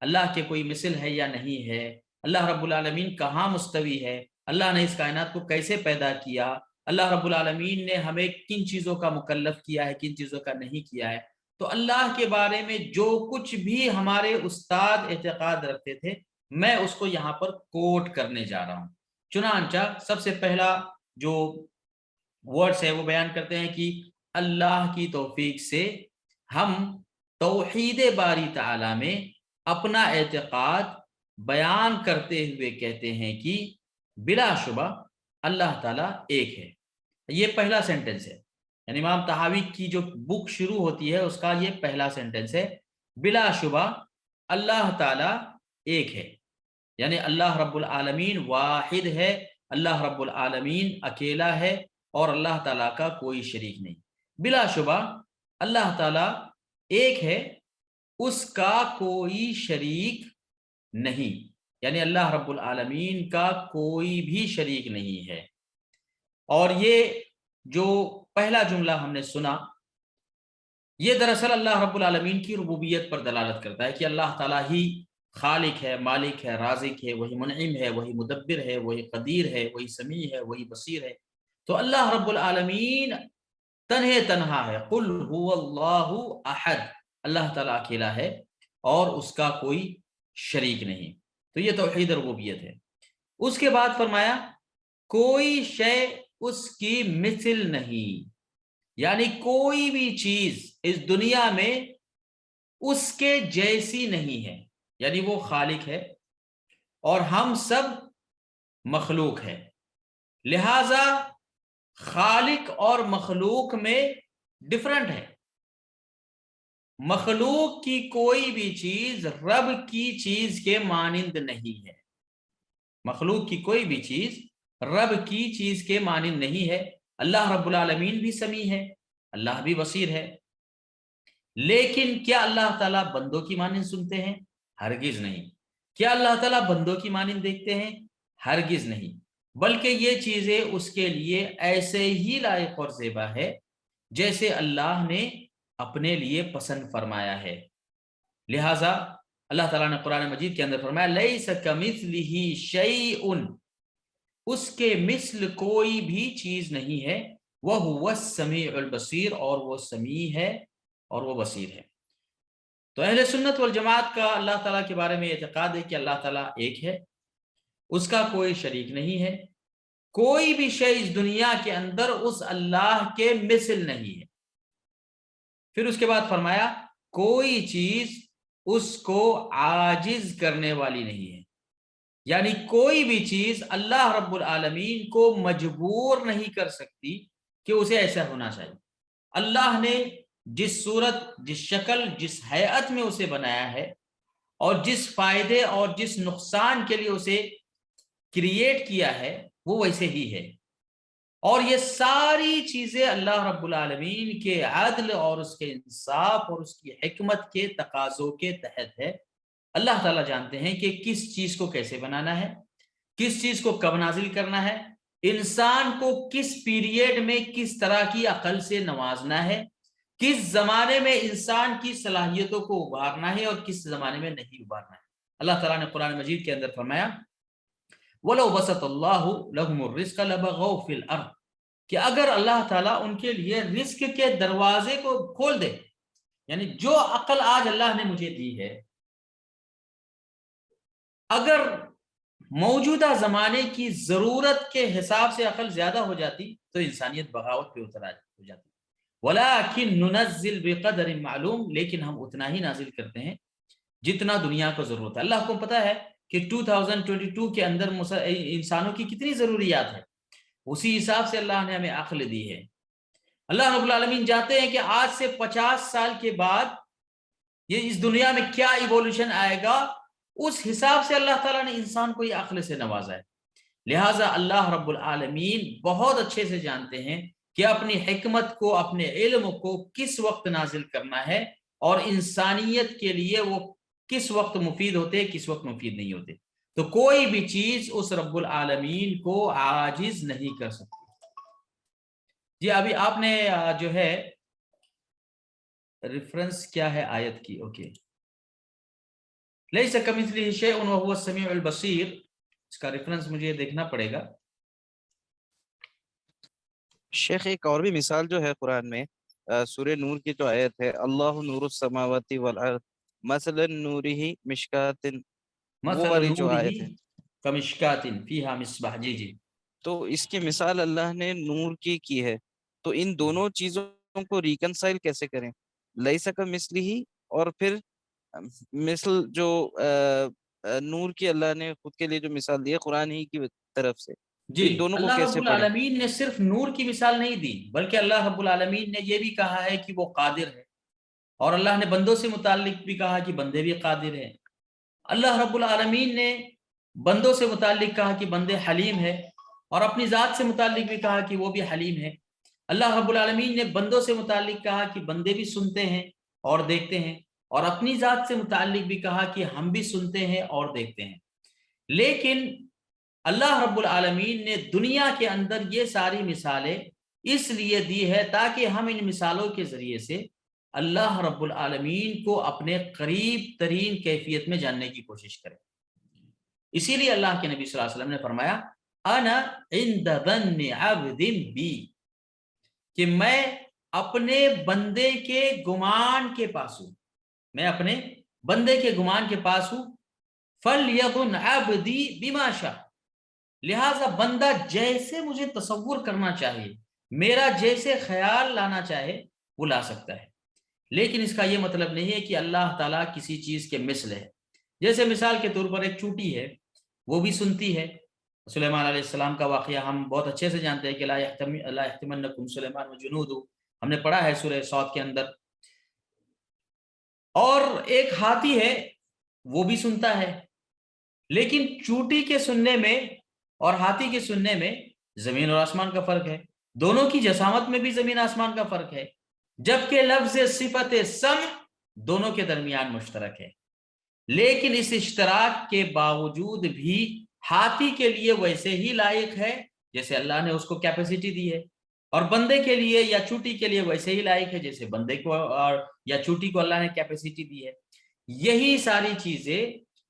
S2: اللہ کے کوئی مثل ہے یا نہیں ہے، اللہ رب العالمین کہاں مستوی ہے، اللہ نے اس کائنات کو کیسے پیدا کیا، اللہ رب العالمین نے ہمیں کن چیزوں کا مکلف کیا ہے، کن چیزوں کا نہیں کیا ہے۔ تو اللہ کے بارے میں جو کچھ بھی ہمارے استاد اعتقاد رکھتے تھے میں اس کو یہاں پر کوٹ کرنے جا رہا ہوں۔ چنانچہ سب سے پہلا جو ورڈز ہے وہ بیان کرتے ہیں کہ اللہ کی توفیق سے ہم توحید باری تعالی میں اپنا اعتقاد بیان کرتے ہوئے کہتے ہیں کہ بلا شبہ اللہ تعالیٰ ایک ہے۔ یہ پہلا سینٹنس ہے، یعنی امام طحاوی کی جو بک شروع ہوتی ہے اس کا یہ پہلا سینٹنس ہے، بلا شبہ اللہ تعالیٰ ایک ہے، یعنی اللہ رب العالمین واحد ہے، اللہ رب العالمین اکیلا ہے، اور اللہ تعالیٰ کا کوئی شریک نہیں، بلا شبہ اللہ تعالیٰ ایک ہے، اس کا کوئی شریک نہیں، یعنی اللہ رب العالمین کا کوئی بھی شریک نہیں ہے۔ اور یہ جو پہلا جملہ ہم نے سنا یہ دراصل اللہ رب العالمین کی ربوبیت پر دلالت کرتا ہے کہ اللہ تعالیٰ ہی خالق ہے، مالک ہے، رازق ہے، وہی منعم ہے، وہی مدبر ہے، وہی قدیر ہے، وہی سمیع ہے، وہی بصیر ہے۔ تو اللہ رب العالمین تنہا ہے، قل هو اللہ احد، اللہ تعالیٰ اکیلا ہے اور اس کا کوئی شریک نہیں۔ تو یہ توحید ربوبیت ہے۔ اس کے بعد فرمایا کوئی شے اس کی مثل نہیں، یعنی کوئی بھی چیز اس دنیا میں اس کے جیسی نہیں ہے، یعنی وہ خالق ہے اور ہم سب مخلوق ہے، لہذا خالق اور مخلوق میں ڈفرنٹ ہے۔ مخلوق کی کوئی بھی چیز رب کی چیز کے مانند نہیں ہے، مخلوق کی کوئی بھی چیز رب کی چیز کے مانند نہیں ہے۔ اللہ رب العالمین بھی سمیع ہے، اللہ بھی بصیر ہے، لیکن کیا اللہ تعالیٰ بندوں کی مانند سنتے ہیں؟ ہرگز نہیں۔ کیا اللہ تعالیٰ بندوں کی مانند دیکھتے ہیں؟ ہرگز نہیں، بلکہ یہ چیزیں اس کے لیے ایسے ہی لائق اور زیبا ہے جیسے اللہ نے اپنے لیے پسند فرمایا ہے۔ لہٰذا اللہ تعالیٰ نے قرآن مجید کے اندر فرمایا لیس کمثلہ شیء، اس کے مثل کوئی بھی چیز نہیں ہے، وہو السمیع البصیر، اور وہ سمیع ہے اور وہ بصیر ہے۔ تو اہل سنت والجماعت کا اللہ تعالیٰ کے بارے میں اعتقاد ہے کہ اللہ تعالیٰ ایک ہے، اس کا کوئی شریک نہیں ہے، کوئی بھی شے اس دنیا کے اندر اس اللہ کے مثل نہیں ہے۔ پھر اس کے بعد فرمایا کوئی چیز اس کو عاجز کرنے والی نہیں ہے، یعنی کوئی بھی چیز اللہ رب العالمین کو مجبور نہیں کر سکتی کہ اسے ایسا ہونا چاہیے۔ اللہ نے جس صورت، جس شکل، جس ہیئت میں اسے بنایا ہے، اور جس فائدے اور جس نقصان کے لیے اسے کریٹ کیا ہے، وہ ویسے ہی ہے۔ اور یہ ساری چیزیں اللہ رب العالمین کے عدل اور اس کے انصاف اور اس کی حکمت کے تقاضوں کے تحت ہے۔ اللہ تعالیٰ جانتے ہیں کہ کس چیز کو کیسے بنانا ہے، کس چیز کو کب نازل کرنا ہے، انسان کو کس پیریڈ میں کس طرح کی عقل سے نوازنا ہے، کس زمانے میں انسان کی صلاحیتوں کو ابھارنا ہے اور کس زمانے میں نہیں ابھارنا ہے۔ اللہ تعالیٰ نے قرآن مجید کے اندر فرمایا وَلَوْ بَسَطَ اللَّهُ لَهُمُ الرِّزْقَ لَبَغَوْا فِي الْأَرْضِ، کہ اگر اللہ تعالیٰ ان کے لیے رزق کے دروازے کو کھول دے، یعنی جو عقل آج اللہ نے مجھے دی ہے، اگر موجودہ زمانے کی ضرورت کے حساب سے عقل زیادہ ہو جاتی تو انسانیت بغاوت پہ اتر ہو جاتی۔ وَلَكِن نُنَزِّلْ بِقَدْرٍ مَعْلُوم، لیکن ہم اتنا ہی نازل کرتے ہیں جتنا دنیا کو ضرورت ہے۔ اللہ کو پتا ہے کہ 2022 کے اندر انسانوں کی کتنی ضروریات ہے، اسی حساب سے اللہ نے ہمیں عقل دی ہے۔ اللہ رب العالمین جانتے ہیں کہ آج سے 50 سال کے بعد یہ اس دنیا میں کیا ایوولوشن آئے گا، اس حساب سے اللہ تعالیٰ نے انسان کو یہ عقل سے نوازا ہے۔ لہٰذا اللہ رب العالمین بہت اچھے سے جانتے ہیں کہ اپنی حکمت کو، اپنے علم کو کس وقت نازل کرنا ہے، اور انسانیت کے لیے وہ کس وقت مفید ہوتے، کس وقت مفید نہیں ہوتے۔ تو کوئی بھی چیز اس رب العالمین کو عاجز نہیں کر سکتی۔ جی ابھی آپ نے جو ہے ریفرنس کیا ہے آیت کی؟ اوکے، لیس کمثلہ شیء وہو السمیع البصیر، اس کا ریفرنس مجھے دیکھنا پڑے گا۔
S3: شیخ ایک اور بھی مثال جو ہے قرآن میں، سورہ نور کی جو آیت ہے اللہ نور السماوات والارض مثلا نورہ مشکات، وہ
S2: مثل
S3: والی جو
S2: نورہ
S3: آیت ہے،
S2: کمشکات فیہا مصباح۔ جی جی،
S3: تو اس کی مثال اللہ نے نور کی ہے، تو ان دونوں چیزوں کو ریکنسائل کیسے کریں؟ لیس کمثلہ، اور پھر مثل جو نور کی اللہ نے خود کے لیے جو مثال دی ہے قرآن ہی کی طرف سے،
S2: جی
S3: ان دونوں کو
S2: اللہ رب
S3: کیسے پڑھیں؟
S2: العالمین نے صرف نور کی مثال نہیں دی، بلکہ اللہ رب العالمین نے یہ بھی کہا ہے کہ وہ قادر ہے، اور اللہ نے بندوں سے متعلق بھی کہا کہ بندے بھی قادر ہیں۔ اللہ رب العالمین نے بندوں سے متعلق کہا کہ بندے حلیم ہے، اور اپنی ذات سے متعلق بھی کہا کہ وہ بھی حلیم ہے۔ اللہ رب العالمین نے بندوں سے متعلق کہا کہ بندے بھی سنتے ہیں اور دیکھتے ہیں، اور اپنی ذات سے متعلق بھی کہا کہ ہم بھی سنتے ہیں اور دیکھتے ہیں۔ لیکن اللہ رب العالمین نے دنیا کے اندر یہ ساری مثالیں اس لیے دی ہے تاکہ ہم ان مثالوں کے ذریعے سے اللہ رب العالمین کو اپنے قریب ترین کیفیت میں جاننے کی کوشش کریں۔ اسی لیے اللہ کے نبی صلی اللہ علیہ وسلم نے فرمایا انا عند ظن عبد بی، کہ میں اپنے بندے کے گمان کے پاس ہوں، میں اپنے بندے کے گمان کے پاس ہوں۔ فَلْيَظُنْ عَبْدِي بِمَا شَاءَ، لہٰذا بندہ جیسے مجھے تصور کرنا چاہے، میرا جیسے خیال لانا چاہے وہ لا سکتا ہے، لیکن اس کا یہ مطلب نہیں ہے کہ اللہ تعالیٰ کسی چیز کے مثل ہے۔ جیسے مثال کے طور پر ایک چونٹی ہے، وہ بھی سنتی ہے۔ سلیمان علیہ السلام کا واقعہ ہم بہت اچھے سے جانتے ہیں کہ لا یحتمنکم سلیمان وجنودہ، ہم نے پڑھا ہے سورہ صاد کے اندر۔ اور ایک ہاتھی ہے، وہ بھی سنتا ہے، لیکن چونٹی کے سننے میں اور ہاتھی کے سننے میں زمین اور آسمان کا فرق ہے، دونوں کی جسامت میں بھی زمین آسمان کا فرق ہے، جبکہ لفظ صفت سمع دونوں کے درمیان مشترک ہے۔ لیکن اس اشتراک کے باوجود بھی ہاتھی کے لیے ویسے ہی لائق ہے جیسے اللہ نے اس کو کیپیسٹی دی ہے، اور بندے کے لیے یا چوٹی کے لیے ویسے ہی لائق ہے جیسے بندے کو اور یا چوٹی کو اللہ نے کیپیسٹی دی ہے. یہی ساری چیزیں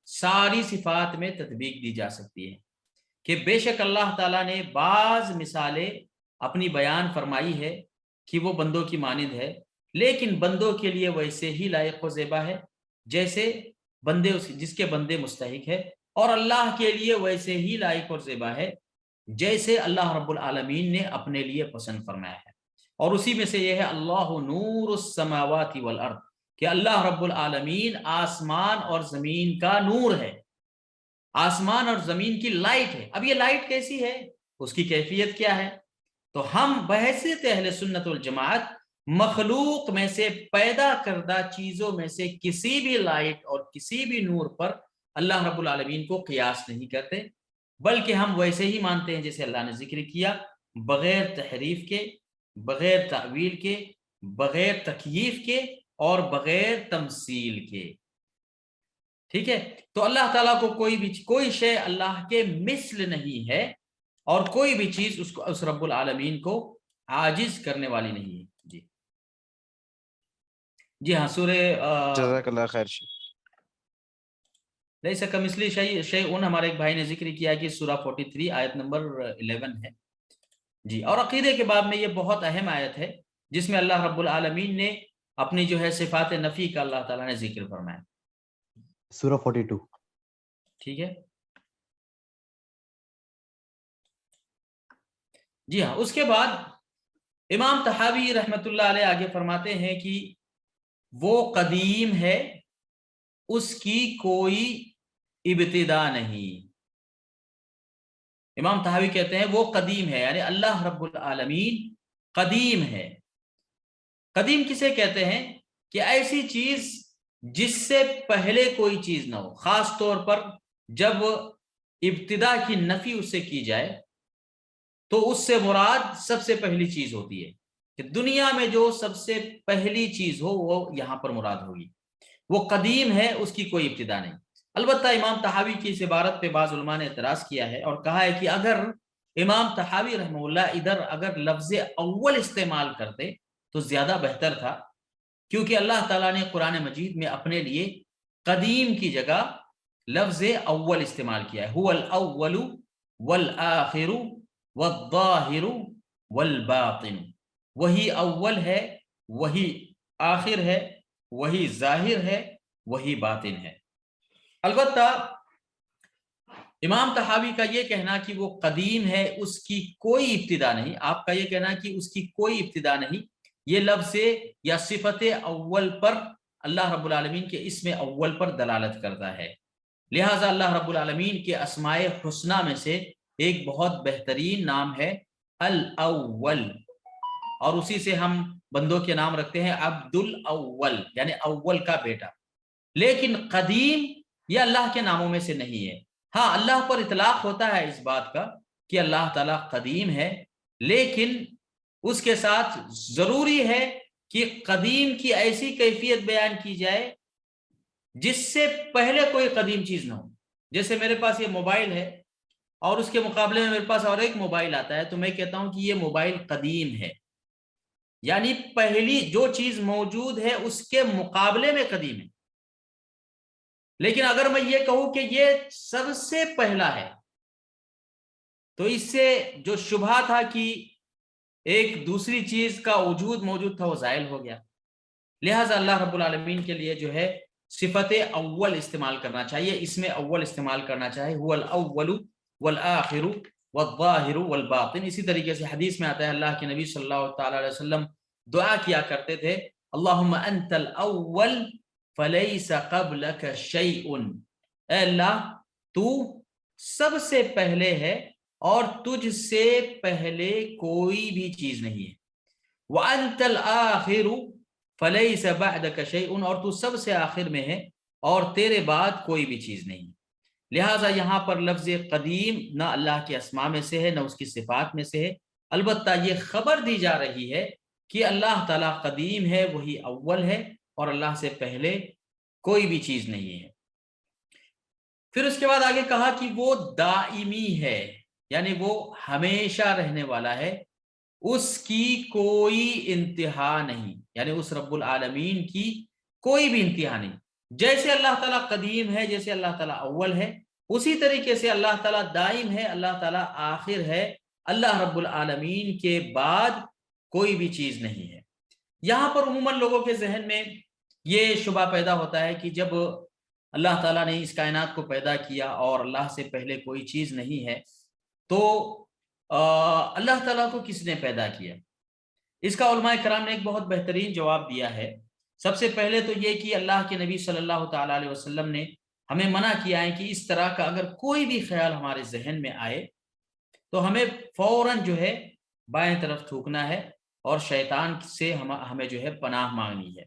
S2: ساری صفات میں تطبیق دی جا سکتی ہے کہ بے شک اللہ تعالیٰ نے بعض مثالیں اپنی بیان فرمائی ہے کہ وہ بندوں کی مانند ہے، لیکن بندوں کے لیے ویسے ہی لائق و زیبا ہے جیسے بندے جس کے بندے مستحق ہے، اور اللہ کے لیے ویسے ہی لائق اور زیبا ہے جیسے اللہ رب العالمین نے اپنے لیے پسند فرمایا ہے. اور اسی میں سے یہ ہے اللہ نور السماوات والارض، کہ اللہ رب العالمین آسمان اور زمین کا نور ہے، آسمان اور زمین کی لائٹ ہے. اب یہ لائٹ کیسی ہے، اس کی کیفیت کیا ہے؟ تو ہم بحیثیت اہل سنت والجماعت مخلوق میں سے پیدا کردہ چیزوں میں سے کسی بھی لائٹ اور کسی بھی نور پر اللہ رب العالمین کو قیاس نہیں کرتے، بلکہ ہم ویسے ہی مانتے ہیں جیسے اللہ نے ذکر کیا، بغیر تحریف کے، بغیر تعویل کے، بغیر تکییف کے اور بغیر تمثیل کے. ٹھیک ہے، تو اللہ تعالیٰ کو کوئی شے اللہ کے مثل نہیں ہے، اور کوئی بھی چیز اس رب العالمین کو عاجز کرنے والی نہیں ہے. جی ہاں، سورہ
S3: جزاک اللہ خیر.
S2: لیس کمثلہ شیء، ہمارے ایک بھائی نے ذکر کیا کہ سورہ 43 آیت نمبر 11 ہے. جی، اور عقیدے کے باب میں یہ بہت اہم آیت ہے جس میں اللہ رب العالمین نے اپنی جو ہے صفات نفی کا اللہ تعالیٰ نے ذکر فرمایا.
S4: سورہ 42.
S2: ٹھیک ہے جی ہاں. اس کے بعد امام طحاوی رحمت اللہ علیہ آگے فرماتے ہیں کہ وہ قدیم ہے، اس کی کوئی ابتدا نہیں. امام طحاوی کہتے ہیں وہ قدیم ہے، یعنی اللہ رب العالمین قدیم ہے. قدیم کسے کہتے ہیں؟ کہ ایسی چیز جس سے پہلے کوئی چیز نہ ہو. خاص طور پر جب ابتدا کی نفی اس سے کی جائے تو اس سے مراد سب سے پہلی چیز ہوتی ہے، کہ دنیا میں جو سب سے پہلی چیز ہو وہ یہاں پر مراد ہوگی. وہ قدیم ہے، اس کی کوئی ابتدا نہیں. البتہ امام طحاوی کی اس عبارت پہ بعض علماء نے اعتراض کیا ہے اور کہا ہے کہ اگر امام طحاوی رحمہ اللہ ادھر اگر لفظ اول استعمال کرتے تو زیادہ بہتر تھا، کیونکہ اللہ تعالیٰ نے قرآن مجید میں اپنے لیے قدیم کی جگہ لفظ اول استعمال کیا ہے. هو الاول والآخر والظاہر والباطن، وہی اول ہے، وہی آخر ہے، وہی ظاہر ہے، وہی باطن ہے. البتہ امام طحاوی کا یہ کہنا کہ وہ قدیم ہے، اس کی کوئی ابتدا نہیں، آپ کا یہ کہنا کہ اس کی کوئی ابتدا نہیں، یہ لفظ یا صفت اول پر اللہ رب العالمین کے اسم اول پر دلالت کرتا ہے. لہٰذا اللہ رب العالمین کے اسماء حسنہ میں سے ایک بہت بہترین نام ہے الاول، اور اسی سے ہم بندوں کے نام رکھتے ہیں عبد الاول، یعنی اول کا بیٹا. لیکن قدیم یہ اللہ کے ناموں میں سے نہیں ہے. ہاں، اللہ پر اطلاق ہوتا ہے اس بات کا کہ اللہ تعالیٰ قدیم ہے، لیکن اس کے ساتھ ضروری ہے کہ قدیم کی ایسی کیفیت بیان کی جائے جس سے پہلے کوئی قدیم چیز نہ ہو. جیسے میرے پاس یہ موبائل ہے اور اس کے مقابلے میں میرے پاس اور ایک موبائل آتا ہے، تو میں کہتا ہوں کہ یہ موبائل قدیم ہے، یعنی پہلی جو چیز موجود ہے اس کے مقابلے میں قدیم ہے. لیکن اگر میں یہ کہوں کہ یہ سب سے پہلا ہے تو اس سے جو شبہ تھا کہ ایک دوسری چیز کا وجود موجود تھا وہ زائل ہو گیا. لہٰذا اللہ رب العالمین کے لیے جو ہے صفت اول استعمال کرنا چاہیے، اس میں اول استعمال کرنا چاہیے، هو الاول والآخر والظاہر والباطن. اسی طریقے سے حدیث میں آتا ہے اللہ کے نبی صلی اللہ تعالی علیہ وسلم دعا کیا کرتے تھے، اللہم انت الاول فلیس قبلک شیء، اے اللہ تو سب سے پہلے ہے اور تجھ سے پہلے کوئی بھی چیز نہیں ہے. وانت الآخر فلیس بعدک شیء، اور تو سب سے آخر میں ہے اور تیرے بعد کوئی بھی چیز نہیں. لہٰذا یہاں پر لفظ قدیم نہ اللہ کے اسماء میں سے ہے نہ اس کی صفات میں سے ہے. البتہ یہ خبر دی جا رہی ہے کہ اللہ تعالیٰ قدیم ہے، وہی اول ہے اور اللہ سے پہلے کوئی بھی چیز نہیں ہے. پھر اس کے بعد آگے کہا کہ وہ دائمی ہے، یعنی وہ ہمیشہ رہنے والا ہے، اس کی کوئی انتہا نہیں، یعنی اس رب العالمین کی کوئی بھی انتہا نہیں. جیسے اللہ تعالیٰ قدیم ہے، جیسے اللہ تعالیٰ اول ہے، اسی طریقے سے اللہ تعالیٰ دائم ہے، اللہ تعالیٰ آخر ہے. اللہ رب العالمین کے بعد کوئی بھی چیز نہیں ہے. یہاں پر عموماً لوگوں کے ذہن میں یہ شبہ پیدا ہوتا ہے کہ جب اللہ تعالیٰ نے اس کائنات کو پیدا کیا اور اللہ سے پہلے کوئی چیز نہیں ہے تو اللہ تعالیٰ کو کس نے پیدا کیا؟ اس کا علماء کرام نے ایک بہت بہترین جواب دیا ہے. سب سے پہلے تو یہ کہ اللہ کے نبی صلی اللہ تعالیٰ علیہ وسلم نے ہمیں منع کیا ہے کہ اس طرح کا اگر کوئی بھی خیال ہمارے ذہن میں آئے تو ہمیں فوراً جو ہے بائیں طرف تھوکنا ہے اور شیطان سے ہمیں جو ہے پناہ مانگنی ہے.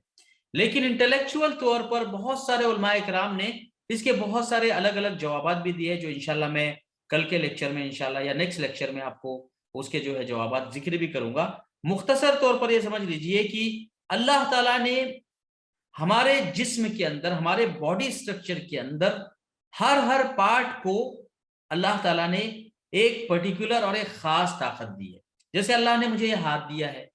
S2: لیکن انٹلیکچوئل طور پر بہت سارے علماء کرام نے اس کے بہت سارے الگ الگ جوابات بھی دیے، جو انشاءاللہ میں کل کے لیکچر میں انشاءاللہ یا نیکسٹ لیکچر میں آپ کو اس کے جو ہے جوابات ذکر بھی کروں گا. مختصر طور پر یہ سمجھ لیجئے کہ اللہ تعالیٰ نے ہمارے جسم کے اندر، ہمارے باڈی سٹرکچر کے اندر ہر پارٹ کو اللہ تعالیٰ نے ایک پرٹیکولر اور ایک خاص طاقت دی ہے. جیسے اللہ نے مجھے یہ ہاتھ دیا ہے،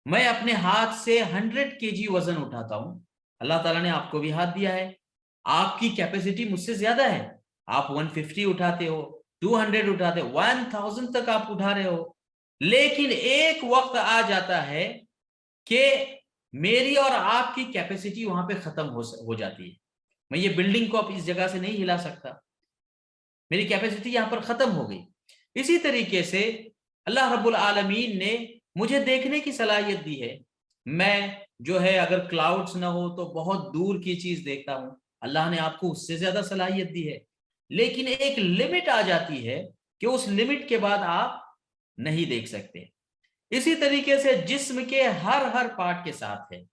S2: میں اپنے ہاتھ سے 100 kg وزن اٹھاتا ہوں. اللہ تعالیٰ نے آپ کو بھی ہاتھ دیا ہے، آپ کی کیپیسٹی مجھ سے زیادہ ہے، آپ 150 اٹھاتے ہو، 200 اٹھاتے ہو، 1000 تک آپ اٹھا رہے ہو. لیکن ایک وقت آ جاتا ہے کہ میری اور آپ کی کیپیسٹی وہاں پہ ختم ہو جاتی ہے. میں یہ بلڈنگ کو اب اس جگہ سے نہیں ہلا سکتا، میری کیپیسٹی یہاں پر ختم ہو گئی. اسی طریقے سے اللہ رب العالمین نے مجھے دیکھنے کی صلاحیت دی ہے. میں جو ہے اگر کلاؤڈز نہ ہو تو بہت دور کی چیز دیکھتا ہوں. اللہ نے آپ کو اس سے زیادہ صلاحیت دی ہے، لیکن ایک لمٹ آ جاتی ہے کہ اس لمٹ کے بعد آپ نہیں دیکھ سکتے. اسی طریقے سے جسم کے ہر پارٹ کے ساتھ ہے.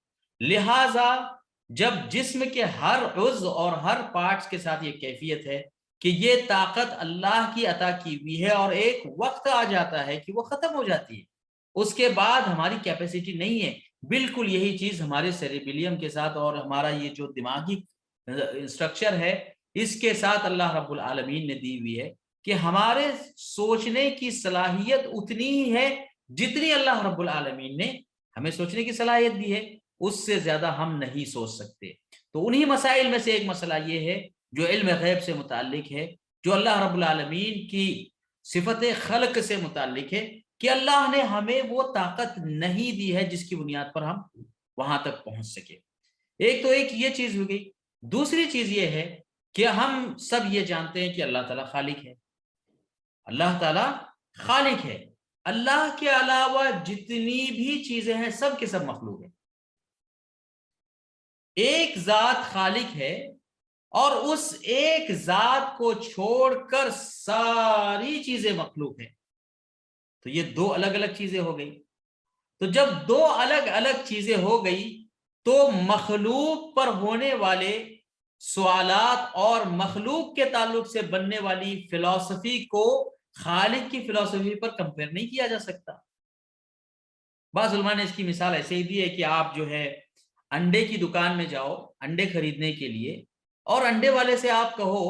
S2: لہٰذا جب جسم کے ہر عضو اور ہر پارٹس کے ساتھ یہ کیفیت ہے کہ یہ طاقت اللہ کی عطا کی ہوئی ہے اور ایک وقت آ جاتا ہے کہ وہ ختم ہو جاتی ہے، اس کے بعد ہماری کیپیسٹی نہیں ہے. بالکل یہی چیز ہمارے سیریبیلیم کے ساتھ اور ہمارا یہ جو دماغی اسٹرکچر ہے اس کے ساتھ اللہ رب العالمین نے دی ہوئی ہے کہ ہمارے سوچنے کی صلاحیت اتنی ہی ہے جتنی اللہ رب العالمین نے ہمیں سوچنے کی صلاحیت دی ہے، اس سے زیادہ ہم نہیں سوچ سکتے. تو انہی مسائل میں سے ایک مسئلہ یہ ہے جو علم غیب سے متعلق ہے، جو اللہ رب العالمین کی صفت خلق سے متعلق ہے کہ اللہ نے ہمیں وہ طاقت نہیں دی ہے جس کی بنیاد پر ہم وہاں تک پہنچ سکے. ایک یہ چیز ہو گئی. دوسری چیز یہ ہے کہ ہم سب یہ جانتے ہیں کہ اللہ تعالیٰ خالق ہے. اللہ تعالیٰ خالق ہے. اللہ کے علاوہ جتنی بھی چیزیں ہیں سب کے سب مخلوق ہیں. ایک ذات خالق ہے اور اس ایک ذات کو چھوڑ کر ساری چیزیں مخلوق ہیں. تو یہ دو الگ الگ چیزیں ہو گئی. تو جب دو الگ الگ چیزیں ہو گئی تو مخلوق پر ہونے والے سوالات اور مخلوق کے تعلق سے بننے والی فلسفی کو خالق کی فلسفی پر کمپیئر نہیں کیا جا سکتا. بعض علماء نے اس کی مثال ایسے ہی دی ہے کہ آپ جو ہے انڈے کی دکان میں جاؤ انڈے خریدنے کے لیے اور انڈے والے سے آپ کہو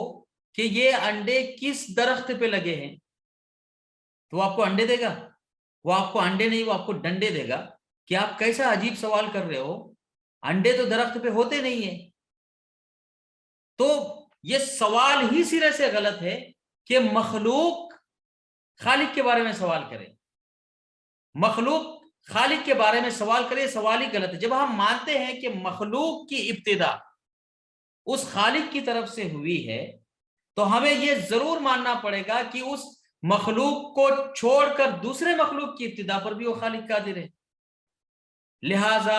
S2: کہ یہ انڈے کس درخت پہ لگے ہیں تو وہ آپ کو انڈے دے گا. وہ آپ کو انڈے نہیں، وہ آپ کو ڈنڈے دے گا کہ آپ کیسا عجیب سوال کر رہے ہو، انڈے تو درخت پہ ہوتے نہیں ہیں. تو یہ سوال ہی سرے سے غلط ہے کہ مخلوق خالق کے بارے میں سوال کرے. مخلوق خالق کے بارے میں سوال کرے، سوال ہی غلط ہے. جب ہم مانتے ہیں کہ مخلوق کی ابتدا اس خالق کی طرف سے ہوئی ہے تو ہمیں یہ ضرور ماننا پڑے گا کہ اس مخلوق کو چھوڑ کر دوسرے مخلوق کی ابتدا پر بھی وہ خالق قادر ہے. لہذا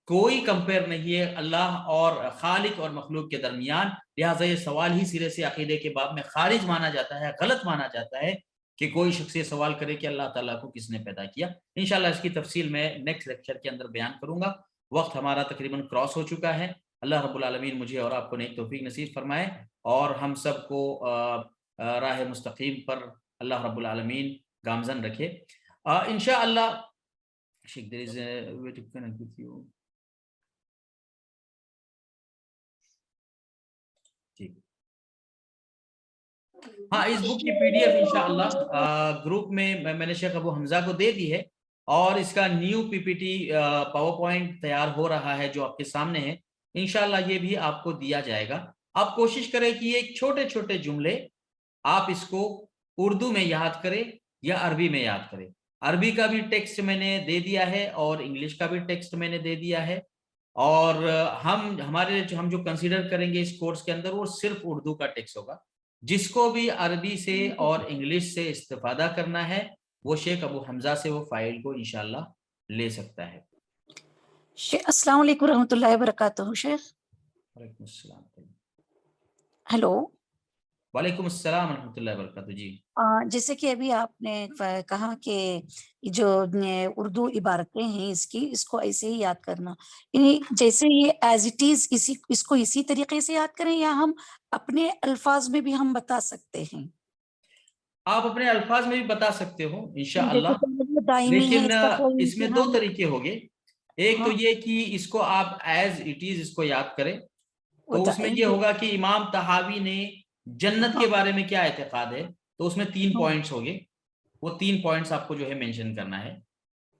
S2: کوئی کمپیئر نہیں ہے اللہ اور خالق اور مخلوق کے درمیان. لہٰذا یہ سوال ہی سرے سے عقیدے کے باب میں خارج مانا جاتا ہے، غلط مانا جاتا ہے کہ کوئی شخص یہ سوال کرے کہ اللہ تعالیٰ کو کس نے پیدا کیا. انشاءاللہ اس کی تفصیل میں نیکسٹ لیکچر کے اندر بیان کروں گا. وقت ہمارا تقریباً کراس ہو چکا ہے. اللہ رب العالمین مجھے اور آپ کو نیک توفیق نصیب فرمائے اور ہم سب کو راہ مستقیم پر اللہ رب العالمین گامزن رکھے. انشاءاللہ Sheikh, there is a way to connect with you. ہاں اس بک کی PDF انشاءاللہ گروپ میں میں نے شیخ ابو حمزہ کو دے دی ہے اور اس کا نیو پی پی ٹی پاور پوائنٹ تیار ہو رہا ہے جو آپ کے سامنے ہے. انشاءاللہ یہ بھی آپ کو دیا جائے گا. آپ کوشش کریں کہ یہ چھوٹے چھوٹے جملے آپ اس کو اردو میں یاد کریں یا عربی میں یاد کریں. عربی کا بھی ٹیکسٹ میں نے دے دیا ہے اور انگلش کا بھی ٹیکسٹ میں نے دے دیا ہے. اور ہم جو کنسیڈر کریں گے اس کورس کے اندر وہ صرف اردو کا ٹیکسٹ ہوگا. جس کو بھی عربی سے اور انگلش سے استفادہ کرنا ہے وہ شیخ ابو حمزہ سے وہ فائل کو انشاءاللہ لے سکتا ہے.
S5: السلام علیکم ورحمۃ اللہ وبرکاتہ. شیخ
S2: وعلیکم السلام.
S5: ہیلو.
S2: وعلیکم السلام ورحمۃ اللہ وبرکاتہ. جی
S5: جیسے کہ ابھی آپ نے کہا کہ جو اردو عبارتیں ہیں اس کو ایسے ہی یاد کرنا، یعنی جیسے یہ ایز اٹ از اس کو اسی طریقے سے یاد کریں یا ہم اپنے الفاظ میں بھی ہم بتا سکتے ہیں؟
S2: آپ اپنے الفاظ میں بھی بتا سکتے ہو انشاءاللہ،
S5: جیسے دائمی ہے
S2: لیکن
S5: اس کا کوئی
S2: اس میں دو
S5: امتحان؟
S2: طریقے ہوگے. ایک تو
S5: ہاں،
S2: یہ کہ اس کو آپ ایز اٹ از اس کو یاد کریں،
S5: وہ
S2: تو اس میں یہ ہوگا کہ امام طحاوی نے جنت کے
S5: ہاں،
S2: بارے میں کیا اعتقاد ہے، تو اس میں 3
S5: ہاں،
S2: پوائنٹس ہوگے. وہ 3 پوائنٹس آپ کو جو ہے مینشن کرنا ہے.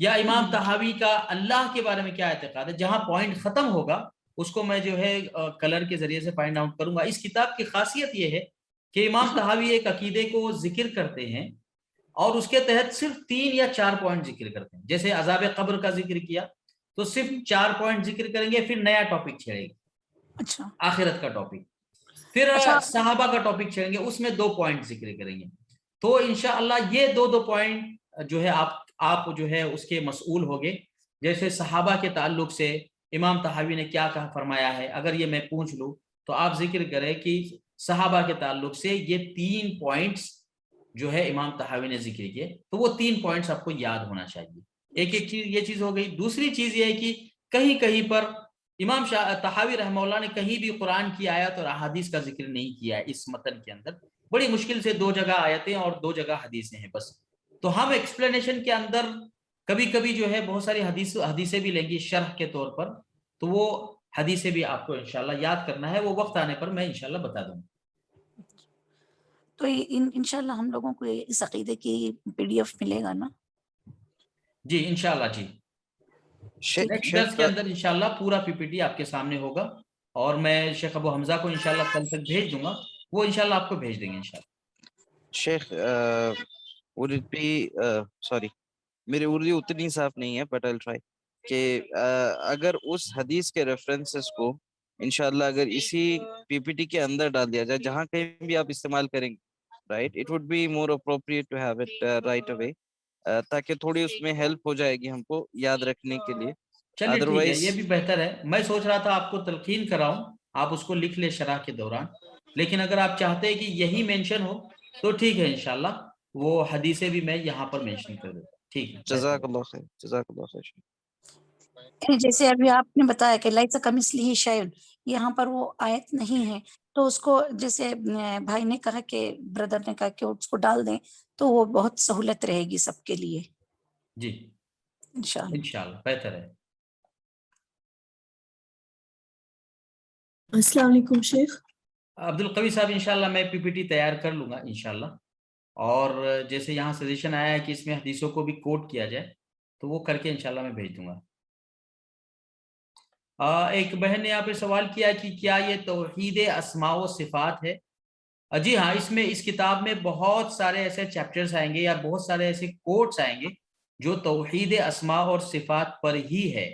S2: یا امام طحاوی کا اللہ کے بارے میں کیا اعتقاد ہے، جہاں پوائنٹ ختم ہوگا اس کو میں جو ہے کلر کے ذریعے سے فائنڈ آؤٹ کروں گا. اس کتاب کی خاصیت یہ ہے کہ امام طحاوی ایک عقیدے کو ذکر کرتے ہیں اور اس کے تحت صرف 3 یا 4 پوائنٹ ذکر کرتے ہیں. جیسے عذاب قبر کا ذکر کیا تو صرف 4 پوائنٹ ذکر کریں گے، پھر نیا ٹاپک چھیڑیں گے
S5: اچھا
S2: آخرت کا ٹاپک. پھر
S5: اچھا
S2: صحابہ کا ٹاپک چھیڑیں گے، اس میں 2 پوائنٹ ذکر کریں گے. تو انشاءاللہ یہ دو پوائنٹ جو ہے آپ جو ہے اس کے مسئول ہوگے. جیسے صحابہ کے تعلق سے امام طحاوی نے کیا کہا فرمایا ہے، اگر یہ میں پوچھ لوں تو آپ ذکر کریں کہ صحابہ کے تعلق سے یہ 3 پوائنٹس جو ہے امام طحاوی نے ذکر کیے، تو وہ 3 پوائنٹس آپ کو یاد ہونا چاہیے. ایک چیز یہ چیز ہو گئی. دوسری چیز یہ ہے کہ کہیں پر امام طحاوی رحمہ اللہ نے کہیں بھی قرآن کی آیت اور احادیث کا ذکر نہیں کیا ہے اس متن کے اندر. بڑی مشکل سے 2 جگہ آیتیں اور 2 جگہ حدیثیں ہیں بس. تو ہم ایکسپلینیشن کے اندر کبھی جو ہے بہت ساری حدیثیں بھی لیں گی شرح کے طور پر، تو وہ حدیثیں بھی آپ کو انشاءاللہ یاد کرنا ہے. وہ وقت آنے پر میں انشاءاللہ بتا دوں گا.
S5: تو انشاءاللہ ہم لوگوں کو اس عقیدے کی PDF ملے گا نا؟
S2: جی انشاءاللہ. جی نیکسٹ درس کے اندر انشاءاللہ پورا پی پی ٹی آپ کے سامنے ہوگا اور میں شیخ ابو حمزہ کو انشاءاللہ کل تک بھیج دوں گا، وہ انشاءاللہ آپ کو بھیج دیں گے انشاءاللہ.
S3: شیخ would it be sorry میری اردو اتنی صاف نہیں ہے but I'll try کہ اگر اس حدیث کے ریفرنسز کو انشاءاللہ اگر اسی پی پی ٹی کے اندر ڈال دیا جائے جہاں کہیں بھی آپ استعمال کریں گے right it would be more appropriate to have it right away تاکہ تھوڑی اس میں ہیلپ ہو جائے گی ہم کو یاد رکھنے کے لیے.
S2: چلیے ٹھیک ہے،
S3: ادروائز
S2: یہ بھی بہتر ہے. میں سوچ رہا تھا آپ کو تلقین کراؤں، آپ اس کو لکھ لیں شرح کے دوران، لیکن اگر آپ چاہتے ہیں کہ یہی مینشن ہو تو ٹھیک ہے انشاءاللہ وہ حدیثیں بھی میں یہاں پر مینشن کر دیتا ہوں. ٹھیک ہے،
S3: جزاک اللہ خیر. جزاک اللہ خیر.
S5: جیسے ابھی آپ نے بتایا کہ لیس کمثلہ شیء، یہاں پر وہ آیت نہیں ہے، تو اس کو جیسے بھائی نے کہا کہ بردر نے کہا کہ اس کو ڈال دیں تو وہ بہت سہولت رہے گی سب کے لیے
S2: جی
S5: انشاءاللہ.
S2: انشاءاللہ بہتر ہے.
S1: السلام علیکم شیخ.
S2: عبدالقوی صاحب انشاءاللہ میں پی پی ٹی تیار کر لوں گا انشاءاللہ. اور جیسے یہاں سجیشن آیا ہے کہ اس میں حدیثوں کو بھی کوٹ کیا جائے تو وہ کر کے انشاءاللہ میں بھیج دوں گا. ایک بہن نے یہاں پہ سوال کیا کہ کیا یہ توحید اسماء و صفات ہے؟ جی ہاں، اس کتاب میں بہت سارے ایسے چیپٹرز آئیں گے یا بہت سارے ایسے کوٹس آئیں گے جو توحید اسماء اور صفات پر ہی ہے.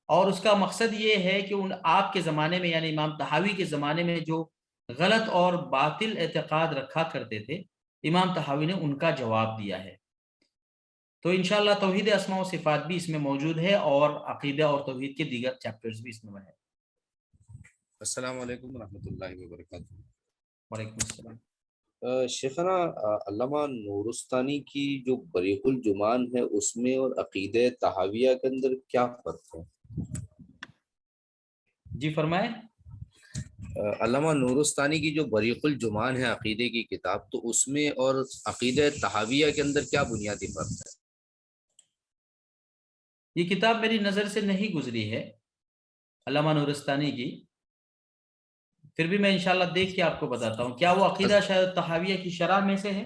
S2: اور اس کا مقصد یہ ہے کہ آپ کے زمانے میں یعنی امام طحاوی کے زمانے میں جو غلط اور باطل اعتقاد رکھا کرتے تھے امام طحاوی نے ان کا جواب دیا ہے. تو انشاءاللہ توحید اسماء و صفات بھی اس میں موجود ہے اور عقیدہ اور توحید کے دیگر چیپٹرز بھی اس میں ہے.
S6: السلام علیکم ورحمۃ اللہ وبرکاتہ.
S2: وعلیکم السلام.
S6: شیخنا علامہ نورستانی کی جو بریق الجمان ہے اس میں اور عقیدہ طحاویہ کے اندر کیا فرق ہے؟
S2: جی فرمائیں.
S6: علامہ نورستانی کی جو بریق الجمان ہے عقیدے کی کتاب، تو اس میں اور عقیدہ طحاویہ کے اندر کیا بنیادی فرق ہے؟
S2: یہ کتاب میری نظر سے نہیں گزری ہے علامہ نورستانی کی، پھر بھی میں انشاءاللہ دیکھ کے آپ کو بتاتا ہوں. کیا وہ عقیدہ شاید طحاویہ کی شرح میں سے ہے؟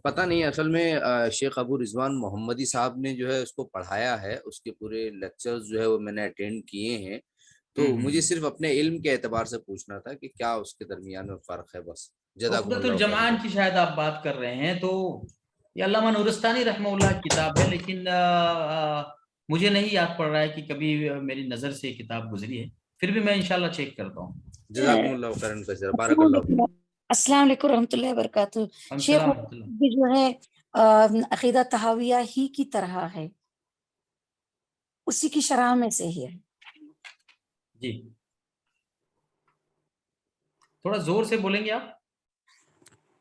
S6: پتہ نہیں اصل میں شیخ ابو رضوان محمدی صاحب نے جو ہے اس کو پڑھایا ہے، اس کے پورے لیکچرز جو ہے وہ میں نے اٹینڈ کیے ہیں، تو مجھے صرف اپنے علم کے اعتبار سے پوچھنا تھا کہ کیا اس کے درمیان میں فرق ہے، بس جزاکم
S2: عقدۃ
S6: اللہ
S2: الجمعان
S6: خیر۔
S2: کی شاید آپ بات کر رہے ہیں، تو یہ علامہ نورستانی رحمہ اللہ کی کتاب ہے، لیکن مجھے نہیں یاد پڑ رہا ہے کہ کبھی میری نظر سے یہ کتاب گزری ہے، پھر بھی میں انشاءاللہ چیک کرتا ہوں۔
S6: جزاکم اللہ خیرن کثیرا، بارک اللہ فیکم۔
S5: السلام علیکم ورحمۃ اللہ وبرکاتہ۔ شیخ
S2: السلام ورحمۃ اللہ۔
S5: بھی جو ہے عقیدہ تحاویہ ہی کی طرح ہے، اسی کی شرح میں سے ہی ہے۔
S2: جی تھوڑا زور سے بولیں گے آپ؟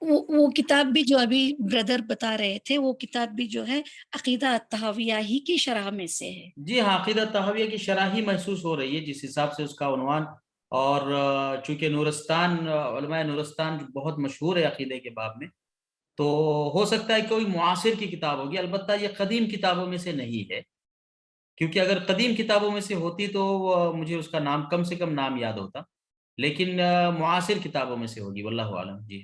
S5: وہ کتاب بھی جو ابھی بردر بتا رہے تھے، وہ کتاب بھی جو ہے عقیدہ تحاویہ ہی کی شرح میں سے ہے۔
S2: جی ہاں، عقیدہ تحاویہ کی شرح ہی محسوس ہو رہی ہے جس حساب سے اس کا عنوان، اور چونکہ نورستان، علماء نورستان جو بہت مشہور ہے عقیدے کے باب میں، تو ہو سکتا ہے کوئی معاصر کی کتاب ہوگی، البتہ یہ قدیم کتابوں میں سے نہیں ہے، کیونکہ اگر قدیم کتابوں میں سے ہوتی تو مجھے اس کا نام کم سے کم نام یاد ہوتا، لیکن معاصر کتابوں میں سے ہوگی، واللہ عالم۔ جی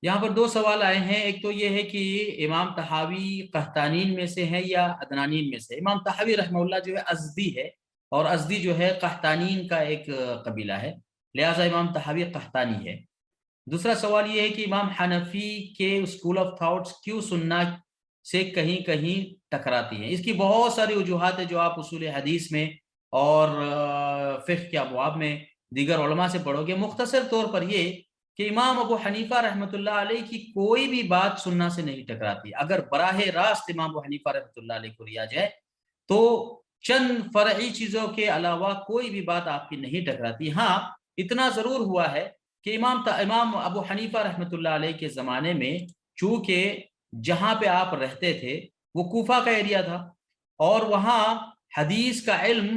S2: یہاں پر دو سوال آئے ہیں، ایک تو یہ ہے کہ امام طحاوی قحطانین میں سے ہیں یا عدنانین میں سے۔ امام طحاوی رحمہ اللہ جو ہے ازدی ہے، اور ازدی جو ہے قحطانین کا ایک قبیلہ ہے، لہٰذا امام طحاوی قحطانی ہے۔ دوسرا سوال یہ ہے کہ امام حنفی کے اسکول آف تھاٹس کیوں سننا سے کہیں کہیں ٹکراتی ہیں؟ اس کی بہت ساری وجوہات ہیں جو آپ اصول حدیث میں اور فقہ کے ابواب میں دیگر علماء سے پڑھو گے۔ مختصر طور پر یہ کہ امام ابو حنیفہ رحمۃ اللہ علیہ کی کوئی بھی بات سننا سے نہیں ٹکراتی۔ اگر براہ راست امام ابو حنیفہ رحمۃ اللہ علیہ کو لیا جائے تو چند فرعی چیزوں کے علاوہ کوئی بھی بات آپ کی نہیں ٹکراتی۔ ہاں اتنا ضرور ہوا ہے کہ امام ابو حنیفہ رحمۃ اللہ علیہ کے زمانے میں چونکہ جہاں پہ آپ رہتے تھے وہ کوفہ کا ایریا تھا، اور وہاں حدیث کا علم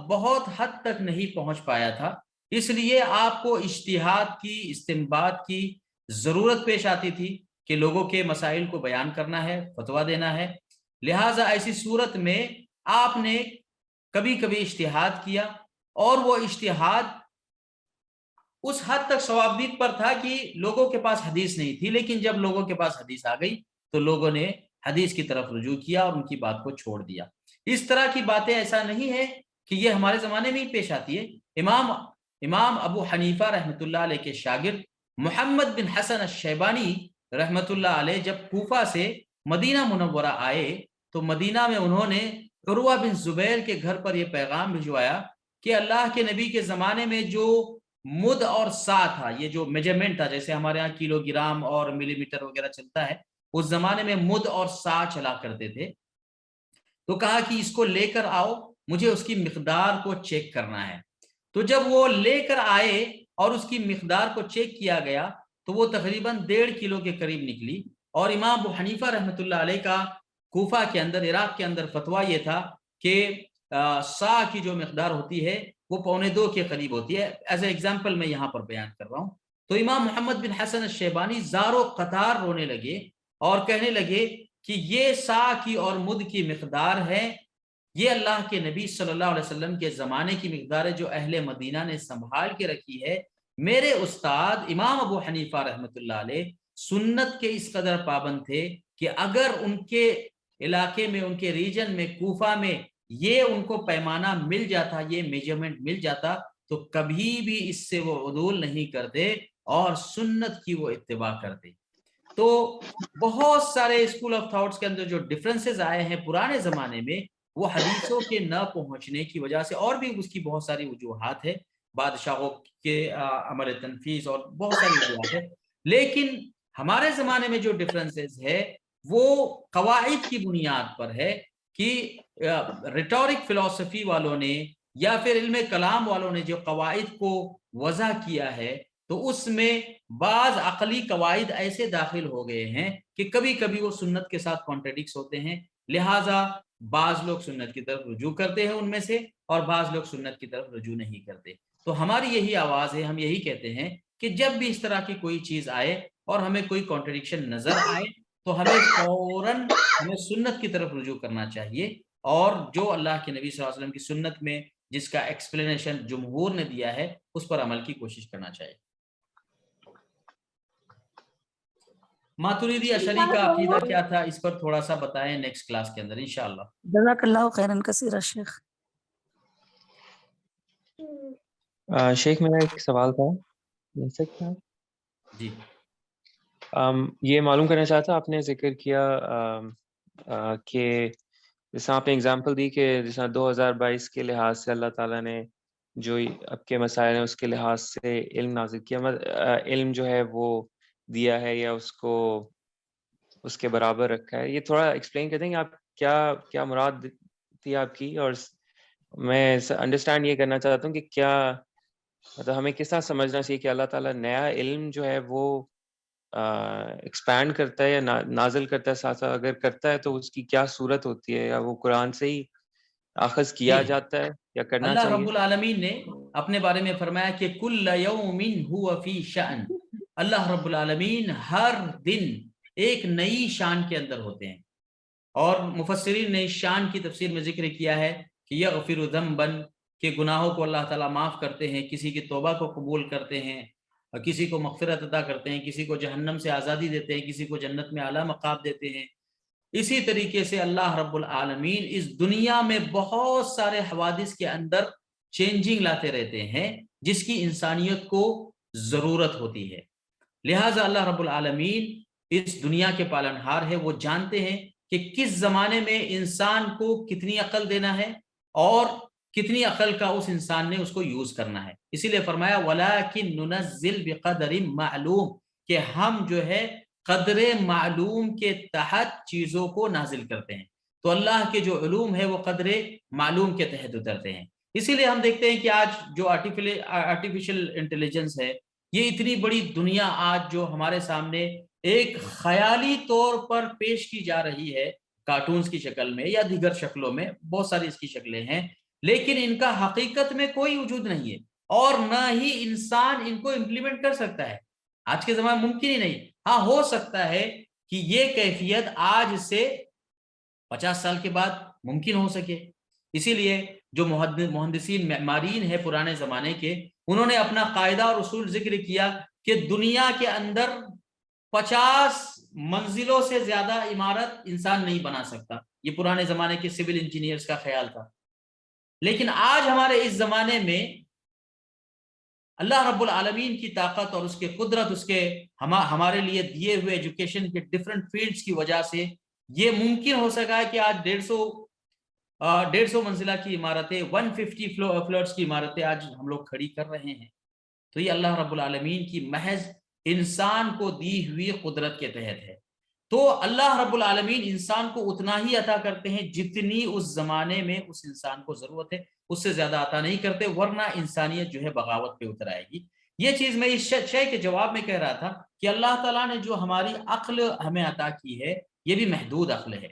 S2: بہت حد تک نہیں پہنچ پایا تھا، اس لیے آپ کو اجتہاد کی، استنباط کی ضرورت پیش آتی تھی کہ لوگوں کے مسائل کو بیان کرنا ہے، فتویٰ دینا ہے۔ لہٰذا ایسی صورت میں آپ نے کبھی کبھی اجتہاد کیا، اور وہ اجتہاد اس حد تک صوابیت پر تھا کہ لوگوں کے پاس حدیث نہیں تھی، لیکن جب لوگوں کے پاس حدیث آ گئی تو لوگوں نے حدیث کی طرف رجوع کیا اور ان کی بات کو چھوڑ دیا۔ اس طرح کی باتیں ایسا نہیں ہے کہ یہ ہمارے زمانے میں ہی پیش آتی ہے۔ امام ابو حنیفہ رحمۃ اللہ علیہ کے شاگرد محمد بن حسن الشیبانی رحمۃ اللہ علیہ جب کوفہ سے مدینہ منورہ آئے تو مدینہ میں انہوں نے عروہ بن زبیر کے گھر پر یہ پیغام بھجوایا کہ اللہ کے نبی کے زمانے میں جو مد اور سا تھا، یہ جو میجرمنٹ تھا، جیسے ہمارے ہاں کلو گرام اور ملی میٹر وغیرہ چلتا ہے، اس زمانے میں مد اور سا چلا کرتے تھے، تو کہا کہ اس کو لے کر آؤ، مجھے اس کی مقدار کو چیک کرنا ہے۔ تو جب وہ لے کر آئے اور اس کی مقدار کو چیک کیا گیا تو وہ تقریباً 1.5 کلو کے قریب نکلی، اور امام ابو حنیفہ رحمۃ اللہ علیہ کا کوفہ کے اندر، عراق کے اندر فتویٰ یہ تھا کہ سا کی جو مقدار ہوتی ہے وہ 1.25 کے قریب ہوتی ہے۔ ایز اے ایگزامپل میں یہاں پر بیان کر رہا ہوں۔ تو امام محمد بن حسن الشیبانی زار و قطار رونے لگے اور کہنے لگے کہ یہ سا کی اور مد کی مقدار ہے، یہ اللہ کے نبی صلی اللہ علیہ وسلم کے زمانے کی مقدار ہے جو اہل مدینہ نے سنبھال کے رکھی ہے۔ میرے استاد امام ابو حنیفہ رحمۃ اللہ علیہ سنت کے اس قدر پابند تھے کہ اگر ان کے علاقے میں، ان کے ریجن میں، کوفہ میں یہ ان کو پیمانہ مل جاتا، یہ میجرمنٹ مل جاتا، تو کبھی بھی اس سے وہ عدول نہیں کرتے اور سنت کی وہ اتباع کرتے۔ تو بہت سارے اسکول آف تھاٹس کے اندر جو ڈفرنسز آئے ہیں پرانے زمانے میں، وہ حدیثوں کے نہ پہنچنے کی وجہ سے، اور بھی اس کی بہت ساری وجوہات ہے، بادشاہوں کے عمل تنفیذ اور بہت ساری وجوہات ہے، لیکن ہمارے زمانے میں جو ڈفرنسز ہے وہ قواعد کی بنیاد پر ہے کہ ریٹورک فلسفی والوں نے یا پھر علم کلام والوں نے جو قواعد کو وضع کیا ہے، تو اس میں بعض عقلی قواعد ایسے داخل ہو گئے ہیں کہ کبھی کبھی وہ سنت کے ساتھ کانٹرڈکٹس ہوتے ہیں، لہٰذا بعض لوگ سنت کی طرف رجوع کرتے ہیں ان میں سے، اور بعض لوگ سنت کی طرف رجوع نہیں کرتے۔ تو ہماری یہی آواز ہے، ہم یہی کہتے ہیں کہ جب بھی اس طرح کی کوئی چیز آئے اور ہمیں کوئی کانٹرڈکشن نظر آئے تو ہمیں فوراً سنت کی طرف رجوع کرنا چاہیے، اور جو اللہ کے نبی صلی اللہ علیہ وسلم کی سنت میں جس کا ایکسپلینیشن جمہور نے دیا ہے اس پر عمل کی کوشش کرنا چاہیے. ماتریدی اشعری کا عقیدہ کیا تھا اس پر تھوڑا سا بتائیں نیکسٹ کلاس کے اندر انشاءاللہ.
S5: جزاک اللہ خیرن کثیرا شیخ.
S7: شیخ میرا ایک سوال تھا, مل سکتا ہے؟
S2: جی
S7: یہ معلوم کرنا چاہتا, آپ نے ذکر کیا کہ جیسا آپ نے اگزامپل دی کہ جیسا 2022 کے لحاظ سے اللہ تعالیٰ نے جو اب کے مسائل ہیں اس کے لحاظ سے علم نازل کیا, علم جو ہے وہ دیا ہے یا اس کو اس کے برابر رکھا ہے. یہ تھوڑا ایکسپلین کر دیں گے آپ کیا مراد تھی آپ کی, اور میں انڈرسٹینڈ یہ کرنا چاہتا ہوں کہ کیا مطلب ہمیں کس طرح سمجھنا چاہیے کہ اللہ تعالیٰ نیا علم جو ہے وہ ایکسپینڈ کرتا ہے یا نازل کرتا ہے ساتھ ساتھ, اگر کرتا ہے تو اس کی کیا صورت ہوتی ہے, یا وہ قرآن سے ہی اخذ کیا جاتا ہے یا کرنا
S2: اللہ
S7: چاہیے؟
S2: رب العالمین نے اپنے بارے میں فرمایا کہ کل یوم ہوا فی شأن, اللہ رب العالمین ہر دن ایک نئی شان کے اندر ہوتے ہیں. اور مفسرین نے اس شان کی تفسیر میں ذکر کیا ہے کہ یغفر ذنبا, کہ گناہوں کو اللہ تعالیٰ معاف کرتے ہیں, کسی کی توبہ کو قبول کرتے ہیں, کسی کو مغفرت عطا کرتے ہیں, کسی کو جہنم سے آزادی دیتے ہیں, کسی کو جنت میں اعلیٰ مقام دیتے ہیں. اسی طریقے سے اللہ رب العالمین اس دنیا میں بہت سارے حوادث کے اندر چینجنگ لاتے رہتے ہیں جس کی انسانیت کو ضرورت ہوتی ہے. لہٰذا اللہ رب العالمین اس دنیا کے پالنہار ہے, وہ جانتے ہیں کہ کس زمانے میں انسان کو کتنی عقل دینا ہے اور کتنی عقل کا اس انسان نے اس کو یوز کرنا ہے. اسی لیے فرمایا وَلَٰكِن نُنَزِّلْ بِقَدْرٍ مَعْلُوم, کہ ہم جو ہے قدر معلوم کے تحت چیزوں کو نازل کرتے ہیں. تو اللہ کے جو علوم ہے وہ قدر معلوم کے تحت اترتے ہیں. اسی لیے ہم دیکھتے ہیں کہ آج جو آرٹیفیشل انٹیلیجنس ہے, یہ اتنی بڑی دنیا آج جو ہمارے سامنے ایک خیالی طور پر پیش کی جا رہی ہے, کارٹونز کی شکل میں یا دیگر شکلوں میں, بہت ساری اس کی شکلیں ہیں, لیکن ان کا حقیقت میں کوئی وجود نہیں ہے اور نہ ہی انسان ان کو امپلیمنٹ کر سکتا ہے. آج کے زمانے میں ممکن ہی نہیں. ہاں ہو سکتا ہے کہ یہ کیفیت آج سے 50 سال کے بعد ممکن ہو سکے. اسی لیے جو مہندسین معمارین ہیں پرانے زمانے کے, انہوں نے اپنا قاعدہ اور اصول ذکر کیا کہ دنیا کے اندر 50 منزلوں سے زیادہ عمارت انسان نہیں بنا سکتا. یہ پرانے زمانے کے سول انجینئرز کا خیال تھا. لیکن آج ہمارے اس زمانے میں اللہ رب العالمین کی طاقت اور اس کے قدرت, اس کے ہمارے لیے دیے ہوئے ایجوکیشن کے ڈیفرنٹ فیلڈز کی وجہ سے یہ ممکن ہو سکا ہے کہ آج 150 منزلہ کی عمارتیں, 150 فلورز کی عمارتیں آج ہم لوگ کھڑی کر رہے ہیں. تو یہ اللہ رب العالمین کی محض انسان کو دی ہوئی قدرت کے تحت ہے. تو اللہ رب العالمین انسان کو اتنا ہی عطا کرتے ہیں جتنی اس زمانے میں اس انسان کو ضرورت ہے, اس سے زیادہ عطا نہیں کرتے, ورنہ انسانیت جو ہے بغاوت پہ اتر آئے گی. یہ چیز میں اس شے کے جواب میں کہہ رہا تھا کہ اللہ تعالیٰ نے جو ہماری عقل ہمیں عطا کی ہے یہ بھی محدود عقل ہے.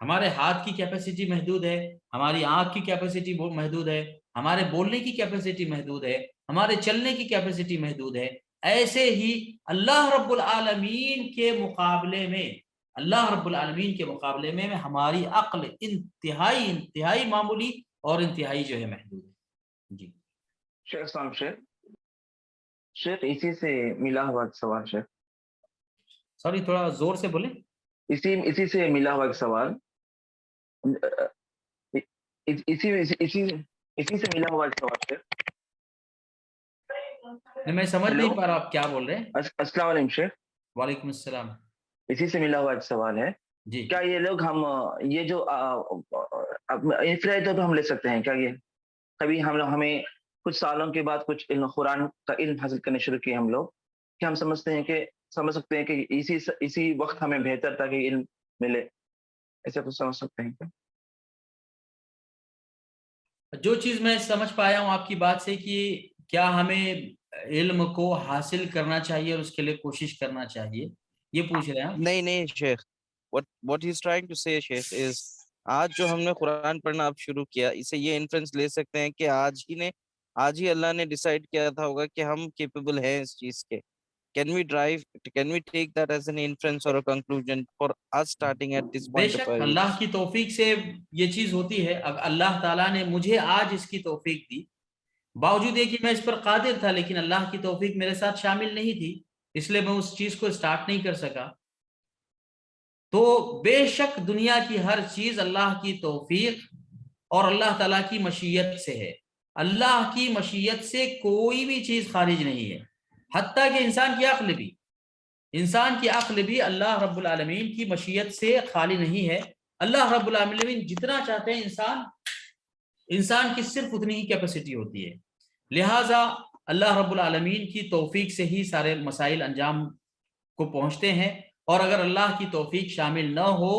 S2: ہمارے ہاتھ کی کیپیسٹی محدود ہے, ہماری آنکھ کی کیپیسٹی محدود ہے, ہمارے بولنے کی کیپیسٹی محدود ہے, ہمارے چلنے کی کیپیسٹی محدود ہے. ایسے ہی اللہ رب العالمین کے مقابلے میں ہماری عقل انتہائی معمولی اور انتہائی جو ہے محدود ہے. جی
S8: شیخ اسی سے ملا ہوا ایک سوال. شیخ
S2: سوری تھوڑا زور سے بولیں.
S8: اسی سے ملا ہوا ایک سوال, اسی سے ملا ہوا ایک سوال. شیخ
S2: میں سمجھ نہیں پا رہا آپ کیا بول رہے ہیں.
S8: السلام علیکم شیخ.
S2: وعلیکم السلام.
S8: اسی سے ملا ہوا ایک سوال ہے.
S2: جی
S8: کیا یہ لوگ ہم یہ جو انفرادی طور پہ ہم لے سکتے ہیں کیا, یہ کبھی ہمیں کچھ سالوں کے بعد کچھ قرآن کا علم حاصل کرنے شروع کیے ہم لوگ, کیا ہم سمجھ سکتے ہیں کہ اسی وقت ہمیں بہتر تھا کہ علم ملے, ایسا کچھ سمجھ سکتے ہیں کیا؟
S2: جو چیز میں سمجھ پایا ہوں آپ کی بات سے کہ کیا ہمیں علم کو حاصل کرنا چاہیے اور اس کے لیے کوشش کرنا چاہیے, یہ پوچھ رہے ہیں.
S3: نہیں شیخ, what he is trying to say Sheikh is آج جو ہم نے قرآن پڑھنا اب شروع کیا, اسے یہ انفرنس لے سکتے ہیں کہ آج ہی اللہ نے ڈیسائیڈ کیا تھا ہوگا کہ ہم کیپیبل ہیں اس چیز کے, can we take that as an inference or a conclusion for us starting at this
S2: بے
S3: point of
S2: شک
S3: our age?
S2: اللہ کی توفیق سے یہ چیز ہوتی ہے. اب اللہ تعالیٰ نے مجھے آج اس کی توفیق دی, باوجود یہ کہ میں اس پر قادر تھا, لیکن اللہ کی توفیق میرے ساتھ شامل نہیں تھی, اس لیے میں اس چیز کو سٹارٹ نہیں کر سکا. تو بے شک دنیا کی ہر چیز اللہ کی توفیق اور اللہ تعالیٰ کی مشیت سے ہے. اللہ کی مشیت سے کوئی بھی چیز خارج نہیں ہے, حتیٰ کہ انسان کی عقل بھی اللہ رب العالمین کی مشیت سے خالی نہیں ہے. اللہ رب العالمین جتنا چاہتے ہیں انسان کی صرف اتنی ہی کیپیسٹی ہوتی ہے. لہٰذا اللہ رب العالمین کی توفیق سے ہی سارے مسائل انجام کو پہنچتے ہیں, اور اگر اللہ کی توفیق شامل نہ ہو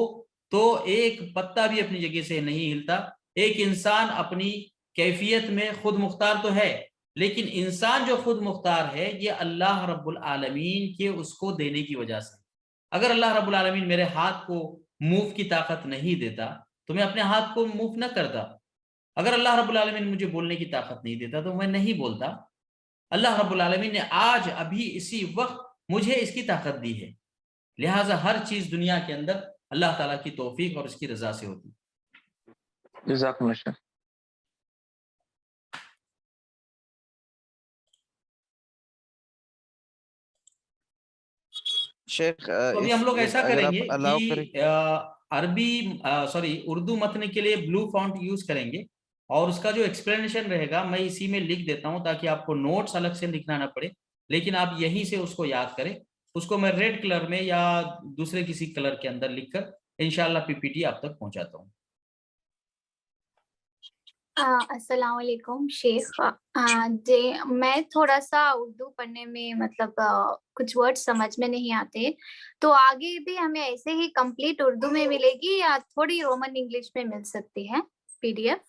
S2: تو ایک پتا بھی اپنی جگہ سے نہیں ہلتا. ایک انسان اپنی کیفیت میں خود مختار تو ہے, لیکن انسان جو خود مختار ہے یہ اللہ رب العالمین کے اس کو دینے کی وجہ سے. اگر اللہ رب العالمین میرے ہاتھ کو موو کی طاقت نہیں دیتا تو میں اپنے ہاتھ کو موو نہ کرتا. اگر اللہ رب العالمین مجھے بولنے کی طاقت نہیں دیتا تو میں نہیں بولتا. اللہ رب العالمین نے آج ابھی اسی وقت مجھے اس کی طاقت دی ہے. لہٰذا ہر چیز دنیا کے اندر اللہ تعالیٰ کی توفیق اور اس کی رضا سے ہوتی.
S8: جزاکم اللہ خیر.
S3: شیخ
S2: ابھی ہم لوگ ایسا کریں گے
S3: کہ
S2: عربی اردو متن کے لیے بلو فونٹ یوز کریں گے, اور اس کا جو ایکسپلینیشن رہے گا میں اسی میں لکھ دیتا ہوں تاکہ آپ کو نوٹس الگ سے لکھنا نہ پڑے, لیکن آپ یہیں سے اس کو یاد کریں. اس کو میں ریڈ کلر میں یا دوسرے کسی کلر کے اندر لکھ کر انشاءاللہ پی پی ٹی آپ تک پہنچاتا ہوں.
S9: السلام علیکم شیخ. جی میں تھوڑا سا اردو پڑھنے میں مطلب کچھ ورڈ سمجھ میں نہیں آتے, تو آگے بھی ہمیں ایسے ہی کمپلیٹ اردو میں ملے گی یا تھوڑی رومن انگلش میں مل سکتی ہے پی ڈی ایف؟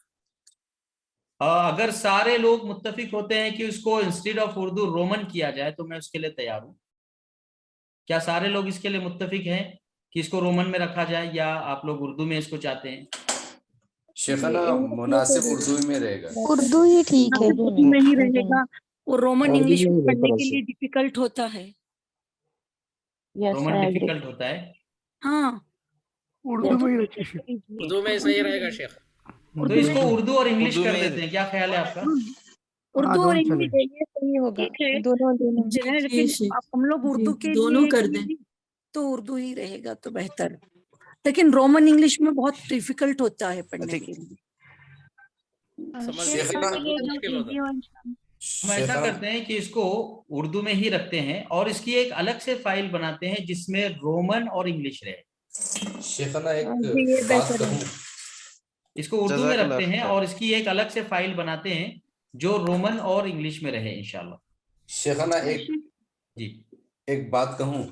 S2: اگر سارے لوگ متفق ہوتے ہیں کہ اس کو انسٹیڈ آف اردو رومن کیا جائے تو میں اس کے لیے تیار ہوں. کیا سارے لوگ اس کے لیے متفق ہیں کہ اس کو رومن میں رکھا جائے, یا آپ لوگ اردو میں اس کو چاہتے ہیں؟
S6: شیخنا مناسب اردو میں رہے گا.
S5: اردو ہی ٹھیک ہے.
S10: اردو میں ہی رہے گا, اور رومن انگلش میں پڑھنے کے لیے ڈیفیکلٹ ہوتا ہے.
S2: رومن ڈیفیکلٹ ہوتا ہے.
S10: ہاں
S11: اردو میں صحیح رہے گا شیخ.
S2: تو اس کو اردو اور انگلش کر دیتے ہیں, کیا خیال ہے آپ کا؟
S10: اردو اور انگلش یہ صحیح ہوگا, دونوں ہم لوگ اردو کے
S5: دونوں کر دیں تو اردو ہی رہے گا تو بہتر, لیکن رومن انگلش میں بہت ڈیفیکلٹ ہوتا ہے پڑھنے کے لیے.
S2: ہم ایسا کرتے ہیں کہ اس کو اردو میں ہی رکھتے ہیں اور اس کی ایک الگ سے فائل بناتے ہیں جس میں رومن اور انگلش رہے.
S6: شیخنا ایک بات کہوں,
S2: اس کو اردو میں رکھتے ہیں اور اس کی ایک الگ سے فائل بناتے ہیں جو رومن اور انگلش میں رہے انشاءاللہ.
S6: شیخنا ایک بات کہوں.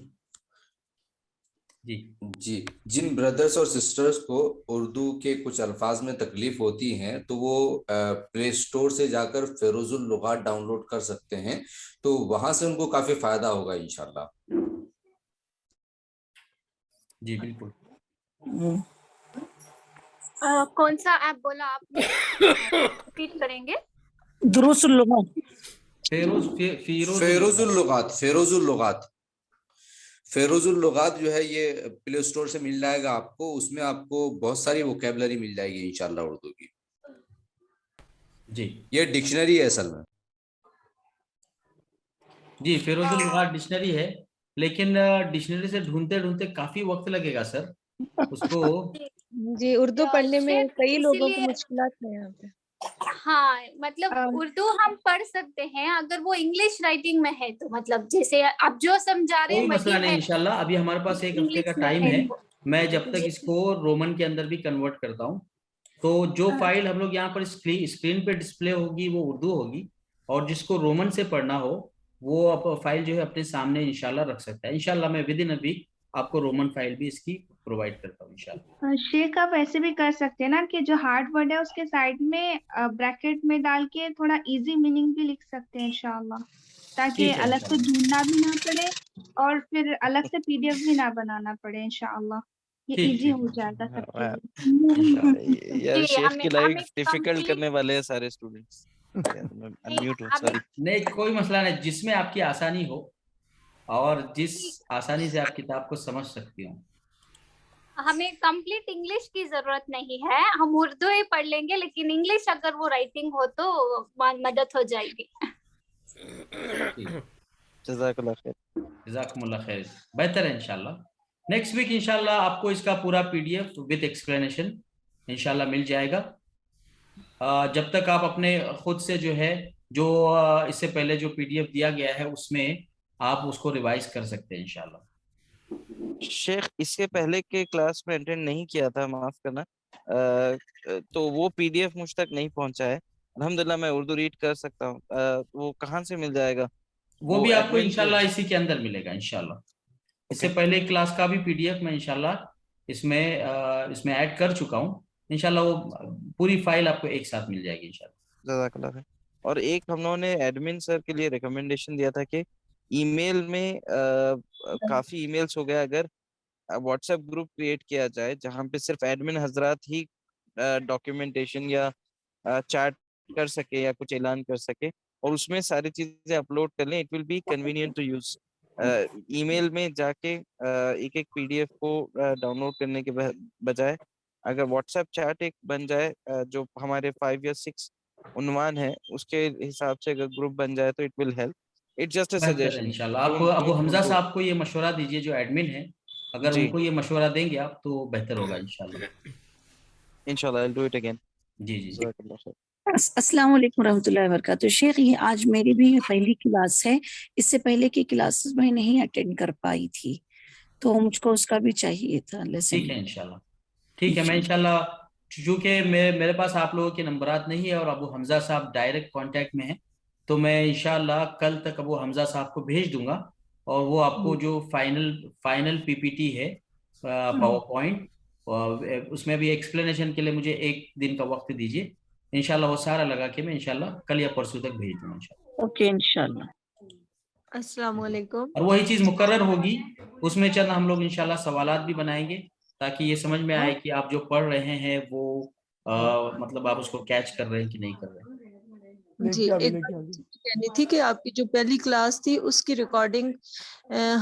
S6: جی جن بردرز اور سسٹرز کو اردو کے کچھ الفاظ میں تکلیف ہوتی ہیں تو وہ پلے اسٹور سے جا کر فیروز اللغات ڈاؤن لوڈ کر سکتے ہیں, تو وہاں سے ان کو کافی فائدہ ہوگا انشاءاللہ.
S2: جی بالکل.
S9: کون سا ایپ بولا آپ ریپیٹ کریں گے؟
S10: دروس اللغات.
S6: فیروز اللغات جو ہے یہ پلے اسٹور سے مل جائے گا آپ کو. اس میں آپ کو بہت ساری ووکیبلری مل جائے گی انشاءاللہ اردو کی.
S2: جی
S6: یہ ڈکشنری ہے اصل میں.
S2: جی فیروز اللغات ڈکشنری ہے, لیکن ڈکشنری سے ڈھونڈتے ڈھونڈتے کافی وقت لگے گا سر اس کو.
S12: جی اردو پڑھنے میں کئی لوگوں کو مشکلات ہیں یہاں پہ.
S9: ہاں مطلب اردو ہم پڑھ سکتے ہیں اگر وہ انگلش رائٹنگ میں ہے تو, مطلب جیسے آپ جو سمجھا رہے ہیں
S2: کوئی مسئلہ نہیں انشاءاللہ. ابھی ہمارے پاس ایک ہفتے کا ٹائم ہے, میں جب تک اس کو رومن کے اندر بھی کنورٹ کرتا ہوں تو جو فائل ہم لوگ یہاں پر اسکرین پہ ڈسپلے ہوگی وہ اردو ہوگی, اور جس کو رومن سے پڑھنا ہو وہ فائل جو ہے اپنے سامنے انشاءاللہ رکھ سکتا ہے. انشاءاللہ میں ود ان اے ویک آپ کو رومن فائل بھی اس کی پرووائڈ کرتا ہوں انشاءاللہ.
S13: شیخ آپ ایسے بھی کر سکتے ہیں نا کہ جو ہارڈ ورڈ ہے اس کے سائڈ میں بریکٹ میں ڈال کے تھوڑا ایزی میننگ بھی لکھ سکتے ہیں انشاءاللہ, تاکہ الگ سے ڈھونڈنا بھی نہ پڑے اور پھر الگ سے پی ڈی ایف بھی نہ بنانا پڑے انشاءاللہ. یہ ایزی ہو جائے گا سب کے لیے.
S3: یار شیخ کی لائف ڈیفیکلٹ کرنے والے ہیں سارے اسٹوڈنٹس.
S2: نہیں کوئی مسئلہ نہیں, جس میں آپ کی آسانی ہو اور جس آسانی سے آپ کتاب کو سمجھ سکتی ہوں.
S9: ہمیں کمپلیٹ انگلش کی ضرورت نہیں ہے, ہم اردو ہی پڑھ لیں گے, لیکن انگلش اگر وہ رائٹنگ ہو تو مدد ہو جائے گی.
S3: جزاک اللہ خیر.
S2: جزاکم اللہ خیر. بہتر ہے انشاءاللہ. نیکسٹ ویک انشاءاللہ آپ کو اس کا پورا PDF وتھ ایکسپلینیشن انشاءاللہ مل جائے گا. جب تک آپ اپنے خود سے جو ہے جو اس سے پہلے جو PDF دیا گیا ہے اس میں آپ اس کو ریوائز کر سکتے ہیں انشاءاللہ.
S3: شیخ اس سے پہلے کے کلاس میں اٹینڈ نہیں کیا تھا, معاف کرنا, تو وہ PDF مجھ تک نہیں پہنچا ہے. الحمدللہ میں اردو ریڈ کر سکتا ہوں. وہ کہاں سے مل جائے گا؟
S2: وہ بھی آپ کو انشاءاللہ اسی کے اندر ملے گا انشاءاللہ. اس سے پہلے کلاس کا بھی PDF میں انشاءاللہ اس میں ایڈ کر چکا ہوں. انشاءاللہ وہ پوری فائل آپ کو ایک ساتھ مل جائے گی انشاءاللہ.
S3: جزاک اللہ خیر. اور ایک ہم لوگوں نے ایڈمن سر کے لیے ریکمنڈیشن دیا تھا کہ ای میل میں کافی ای میلز ہو گیا, اگر واٹس ایپ گروپ کریٹ کیا جائے جہاں پہ صرف ایڈمن حضرات ہی ڈاکیومنٹیشن یا چیٹ کر سکے یا کچھ اعلان کر سکے اور اس میں ساری چیزیں اپلوڈ کر لیں, it will be convenient to use. Email میں جا کے ایک ایک PDF کو ڈاؤن لوڈ کرنے کے بجائے اگر واٹس ایپ چیٹ ایک بن جائے جو ہمارے 5 یا 6 عنوان ہے اس کے حساب سے اگر گروپ بن جائے تو it will help. It just a suggestion.
S2: انشاءاللہ آپ ابو حمزہ صاحب کو یہ مشورہ دیجیے جو ایڈمن ہے, اگر ان کو یہ مشورہ دیں گے آپ تو بہتر ہوگا انشاءاللہ.
S3: انشاءاللہ I'll do it again.
S2: جی.
S5: السلام علیکم ورحمۃ اللہ وبرکاتہ. شیخ یہ آج میری بھی پہلی کلاس ہے, اس سے پہلے کی کلاسز میں نہیں اٹینڈ کر پائی تھی تو مجھ کو اس کا بھی چاہیے تھا.
S2: ٹھیک ہے انشاءاللہ. ٹھیک ہے, میں انشاءاللہ چونکہ میرے پاس آپ لوگوں کے نمبرات نہیں ہے اور ابو حمزہ صاحب ڈائریکٹ کانٹیکٹ میں ہیں تو میں انشاءاللہ کل تک ابو حمزہ صاحب کو بھیج دوں گا اور وہ آپ کو جو فائنل PPT ہے پاور پوائنٹ اس میں بھی ایکسپلینیشن کے لیے مجھے 1 دن کا وقت دیجیے. انشاءاللہ وہ سارا لگا کے میں انشاءاللہ کل یا پرسوں تک بھیج دوں گا انشاءاللہ.
S5: اوکے انشاءاللہ.
S12: السلام علیکم.
S2: اور وہی چیز مقرر ہوگی, اس میں چند ہم لوگ انشاءاللہ سوالات بھی بنائیں گے تاکہ یہ سمجھ میں آئے کہ آپ جو پڑھ رہے ہیں وہ مطلب آپ اس کو کیچ کر رہے ہیں کہ نہیں کر رہے ہیں.
S12: جی, ایک کہنی تھی کہ آپ کی جو پہلی کلاس تھی اس کی ریکارڈنگ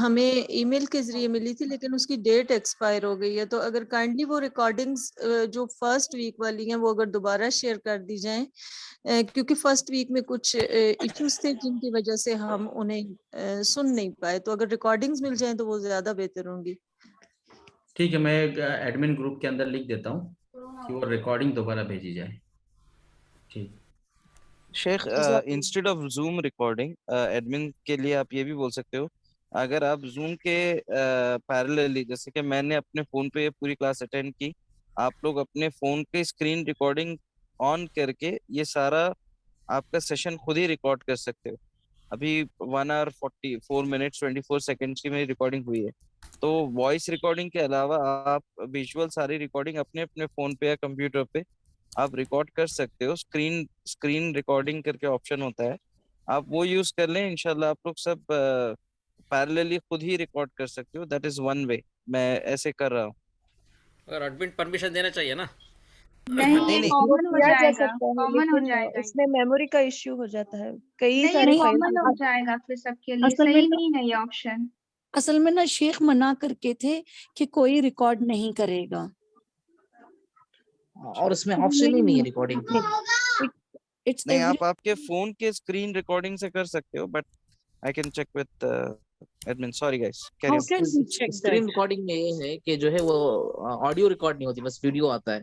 S12: ہمیں ای میل کے ذریعے ملی تھی لیکن اس کی ڈیٹ ایکسپائر ہو گئی ہے, تو اگر کائنڈلی وہ ریکارڈنگز جو فرسٹ ویک والی ہیں وہ اگر دوبارہ شیئر کر دی جائیں, کیونکہ فرسٹ ویک میں کچھ ایشوز تھے جن کی وجہ سے ہم انہیں سن نہیں پائے, تو اگر ریکارڈنگز مل جائیں تو وہ زیادہ بہتر ہوں گی.
S2: ٹھیک ہے, میں ایڈمن گروپ کے اندر لکھ دیتا ہوں کہ وہ ریکارڈنگ دوبارہ بھیجی جائے. ٹھیک
S3: شیخ, instead of zoom recording admin کے لیے آپ یہ بھی بول سکتے ہو, اگر آپ زوم کے پیرللی, جیسے کہ میں نے اپنے فون پہ پوری کلاس اٹینڈ کی, آپ لوگ اپنے فون پہ اسکرین ریکارڈنگ آن کر کے یہ سارا آپ کا سیشن خود ہی ریکارڈ کر سکتے ہو. ابھی 1 hour 44 minutes 24 seconds کی میری ریکارڈنگ ہوئی ہے, تو وائس ریکارڈنگ کے علاوہ آپ ویژول ساری ریکارڈنگ اپنے فون پہ یا کمپیوٹر پہ آپ ریکارڈ کر سکتے ہو. اسکرین ریکارڈنگ کر کے آپشن ہوتا ہے, آپ وہ یوز کر لیں. انشاءاللہ آپ لوگ سب پیرللی خود ہی ریکارڈ کر سکتے ہو. دیٹ از ون وے, میں ایسے کر رہا ہوں.
S11: اگر ایڈمن پرمیشن دینا چاہیے نا.
S13: نہیں, کامن ہو جائے گا, کامن ہو جائے گا.
S12: اس میں میموری کا ایشو ہو جاتا ہے, کئی
S13: نہیں,
S12: سارے
S13: کامن ہو جائے گا پھر سب کے لیے, صحیح نہیں ہے یہ آپشن.
S5: اصل میں نا شیخ منع کر کے تھے کہ کوئی ریکارڈ نہیں کرے گا,
S14: اور اس میں آپشن ہی نہیں ہے ریکارڈنگ کی.
S3: نہیں, آپ کے فون کے اسکرین ریکارڈنگ سے کر سکتے ہو, but I can check with admin. Sorry guys,
S14: screen recording میں یہ ہے کہ جو ہے وہ آڈیو ریکارڈ نہیں ہوتی, بس ویڈیو آتا ہے,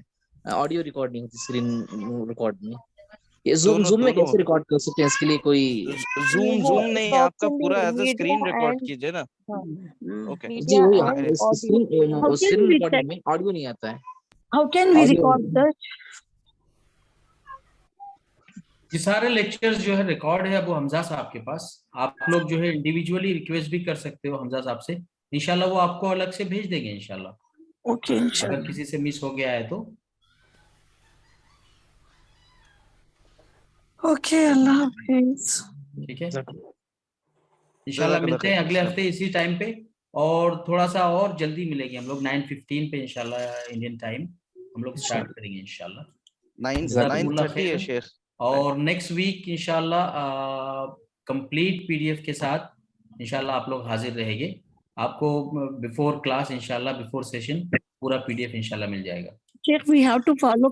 S14: آڈیو ریکارڈ نہیں ہوتی اسکرین ریکارڈ میں. یہ زوم میں کیسے ریکارڈ کر سکتے ہیں, اس کے لیے کوئی
S3: زوم نہیں, آپ کا پورا ایز اے اسکرین ریکارڈ کیجئے نا. اوکے
S14: جی, وہی اسکرین ریکارڈنگ میں آڈیو نہیں آتا ہے.
S5: How can we record that?
S2: یہ سارے لیکچرز جو ہے ریکارڈ ہے ابو حمزہ صاحب کے پاس, آپ لوگ جو ہے انڈیویجولی ریکویسٹ بھی کر سکتے ہو حمزہ صاحب سے, انشاءاللہ وہ آپ کو الگ سے بھیج دیں گے انشاءاللہ.
S5: اوکے,
S2: اگر کسی سے مس ہو گیا ہے تو.
S5: اوکے, اللہ حافظ.
S2: ٹھیک ہے, انشاءاللہ ملتے ہیں اگلے ہفتے اسی ٹائم پہ, اور تھوڑا سا اور جلدی ملے گی ہم لوگ 9:15 پہ انشاءاللہ انڈین ٹائم ہم لوگ اسٹارٹ کریں گے انشاءاللہ.
S3: 9:30 ہے شیخ.
S2: اور نیکسٹ ویک انشاءاللہ کمپلیٹ PDF کے ساتھ انشاءاللہ آپ لوگ حاضر رہیں گے. آپ کو بیفور کلاس انشاءاللہ بیفور سیشن پورا PDF انشاءاللہ مل جائے گا.
S5: Sheikh, we have to follow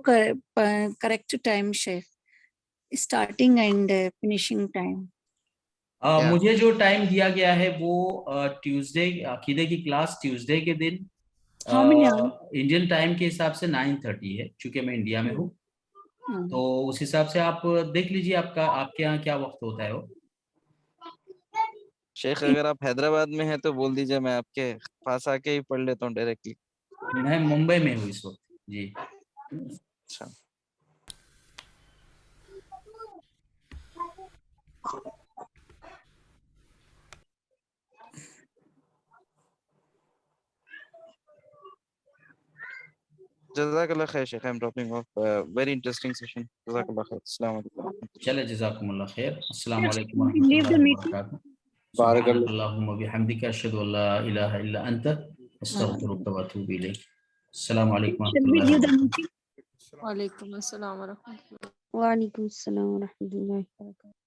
S5: correct time, Sheikh. Starting and finishing time.
S2: مجھے جو ٹائم دیا گیا ہے وہ ٹیوزڈے عقیدے کی کلاس ٹیوزڈے کے دن انڈین ٹائم کے حساب سے 9:30 ہے, چونکہ میں انڈیا میں ہوں. تو اس حساب سے آپ دیکھ لیجیے آپ کے یہاں کیا وقت ہوتا ہے.
S3: شیخ اگر آپ حیدرآباد میں ہیں تو بول دیجیے, میں آپ کے پاس آ کے ہی پڑھ لیتا ہوں ڈائریکٹلی.
S2: میں ممبئی میں ہوں اس وقت. جی
S3: اچھا. جزاک اللہ خیر شیخ. I'm dropping off. Very interesting session. جزاک اللہ خیر. السلام علیکم.
S2: چلے جزاکم اللہ خیر. السلام علیکم ورحمۃ اللہ وبرکاتہ. سبحانک اللہم وبحمدک اشہد ان لا الہ الا انت استغفرک واتوب الیک. السلام علیکم ورحمۃ اللہ وبرکاتہ.
S12: وعلیکم السلام ورحمۃ اللہ.
S10: وعلیکم السلام ورحمۃ اللہ وبرکاتہ.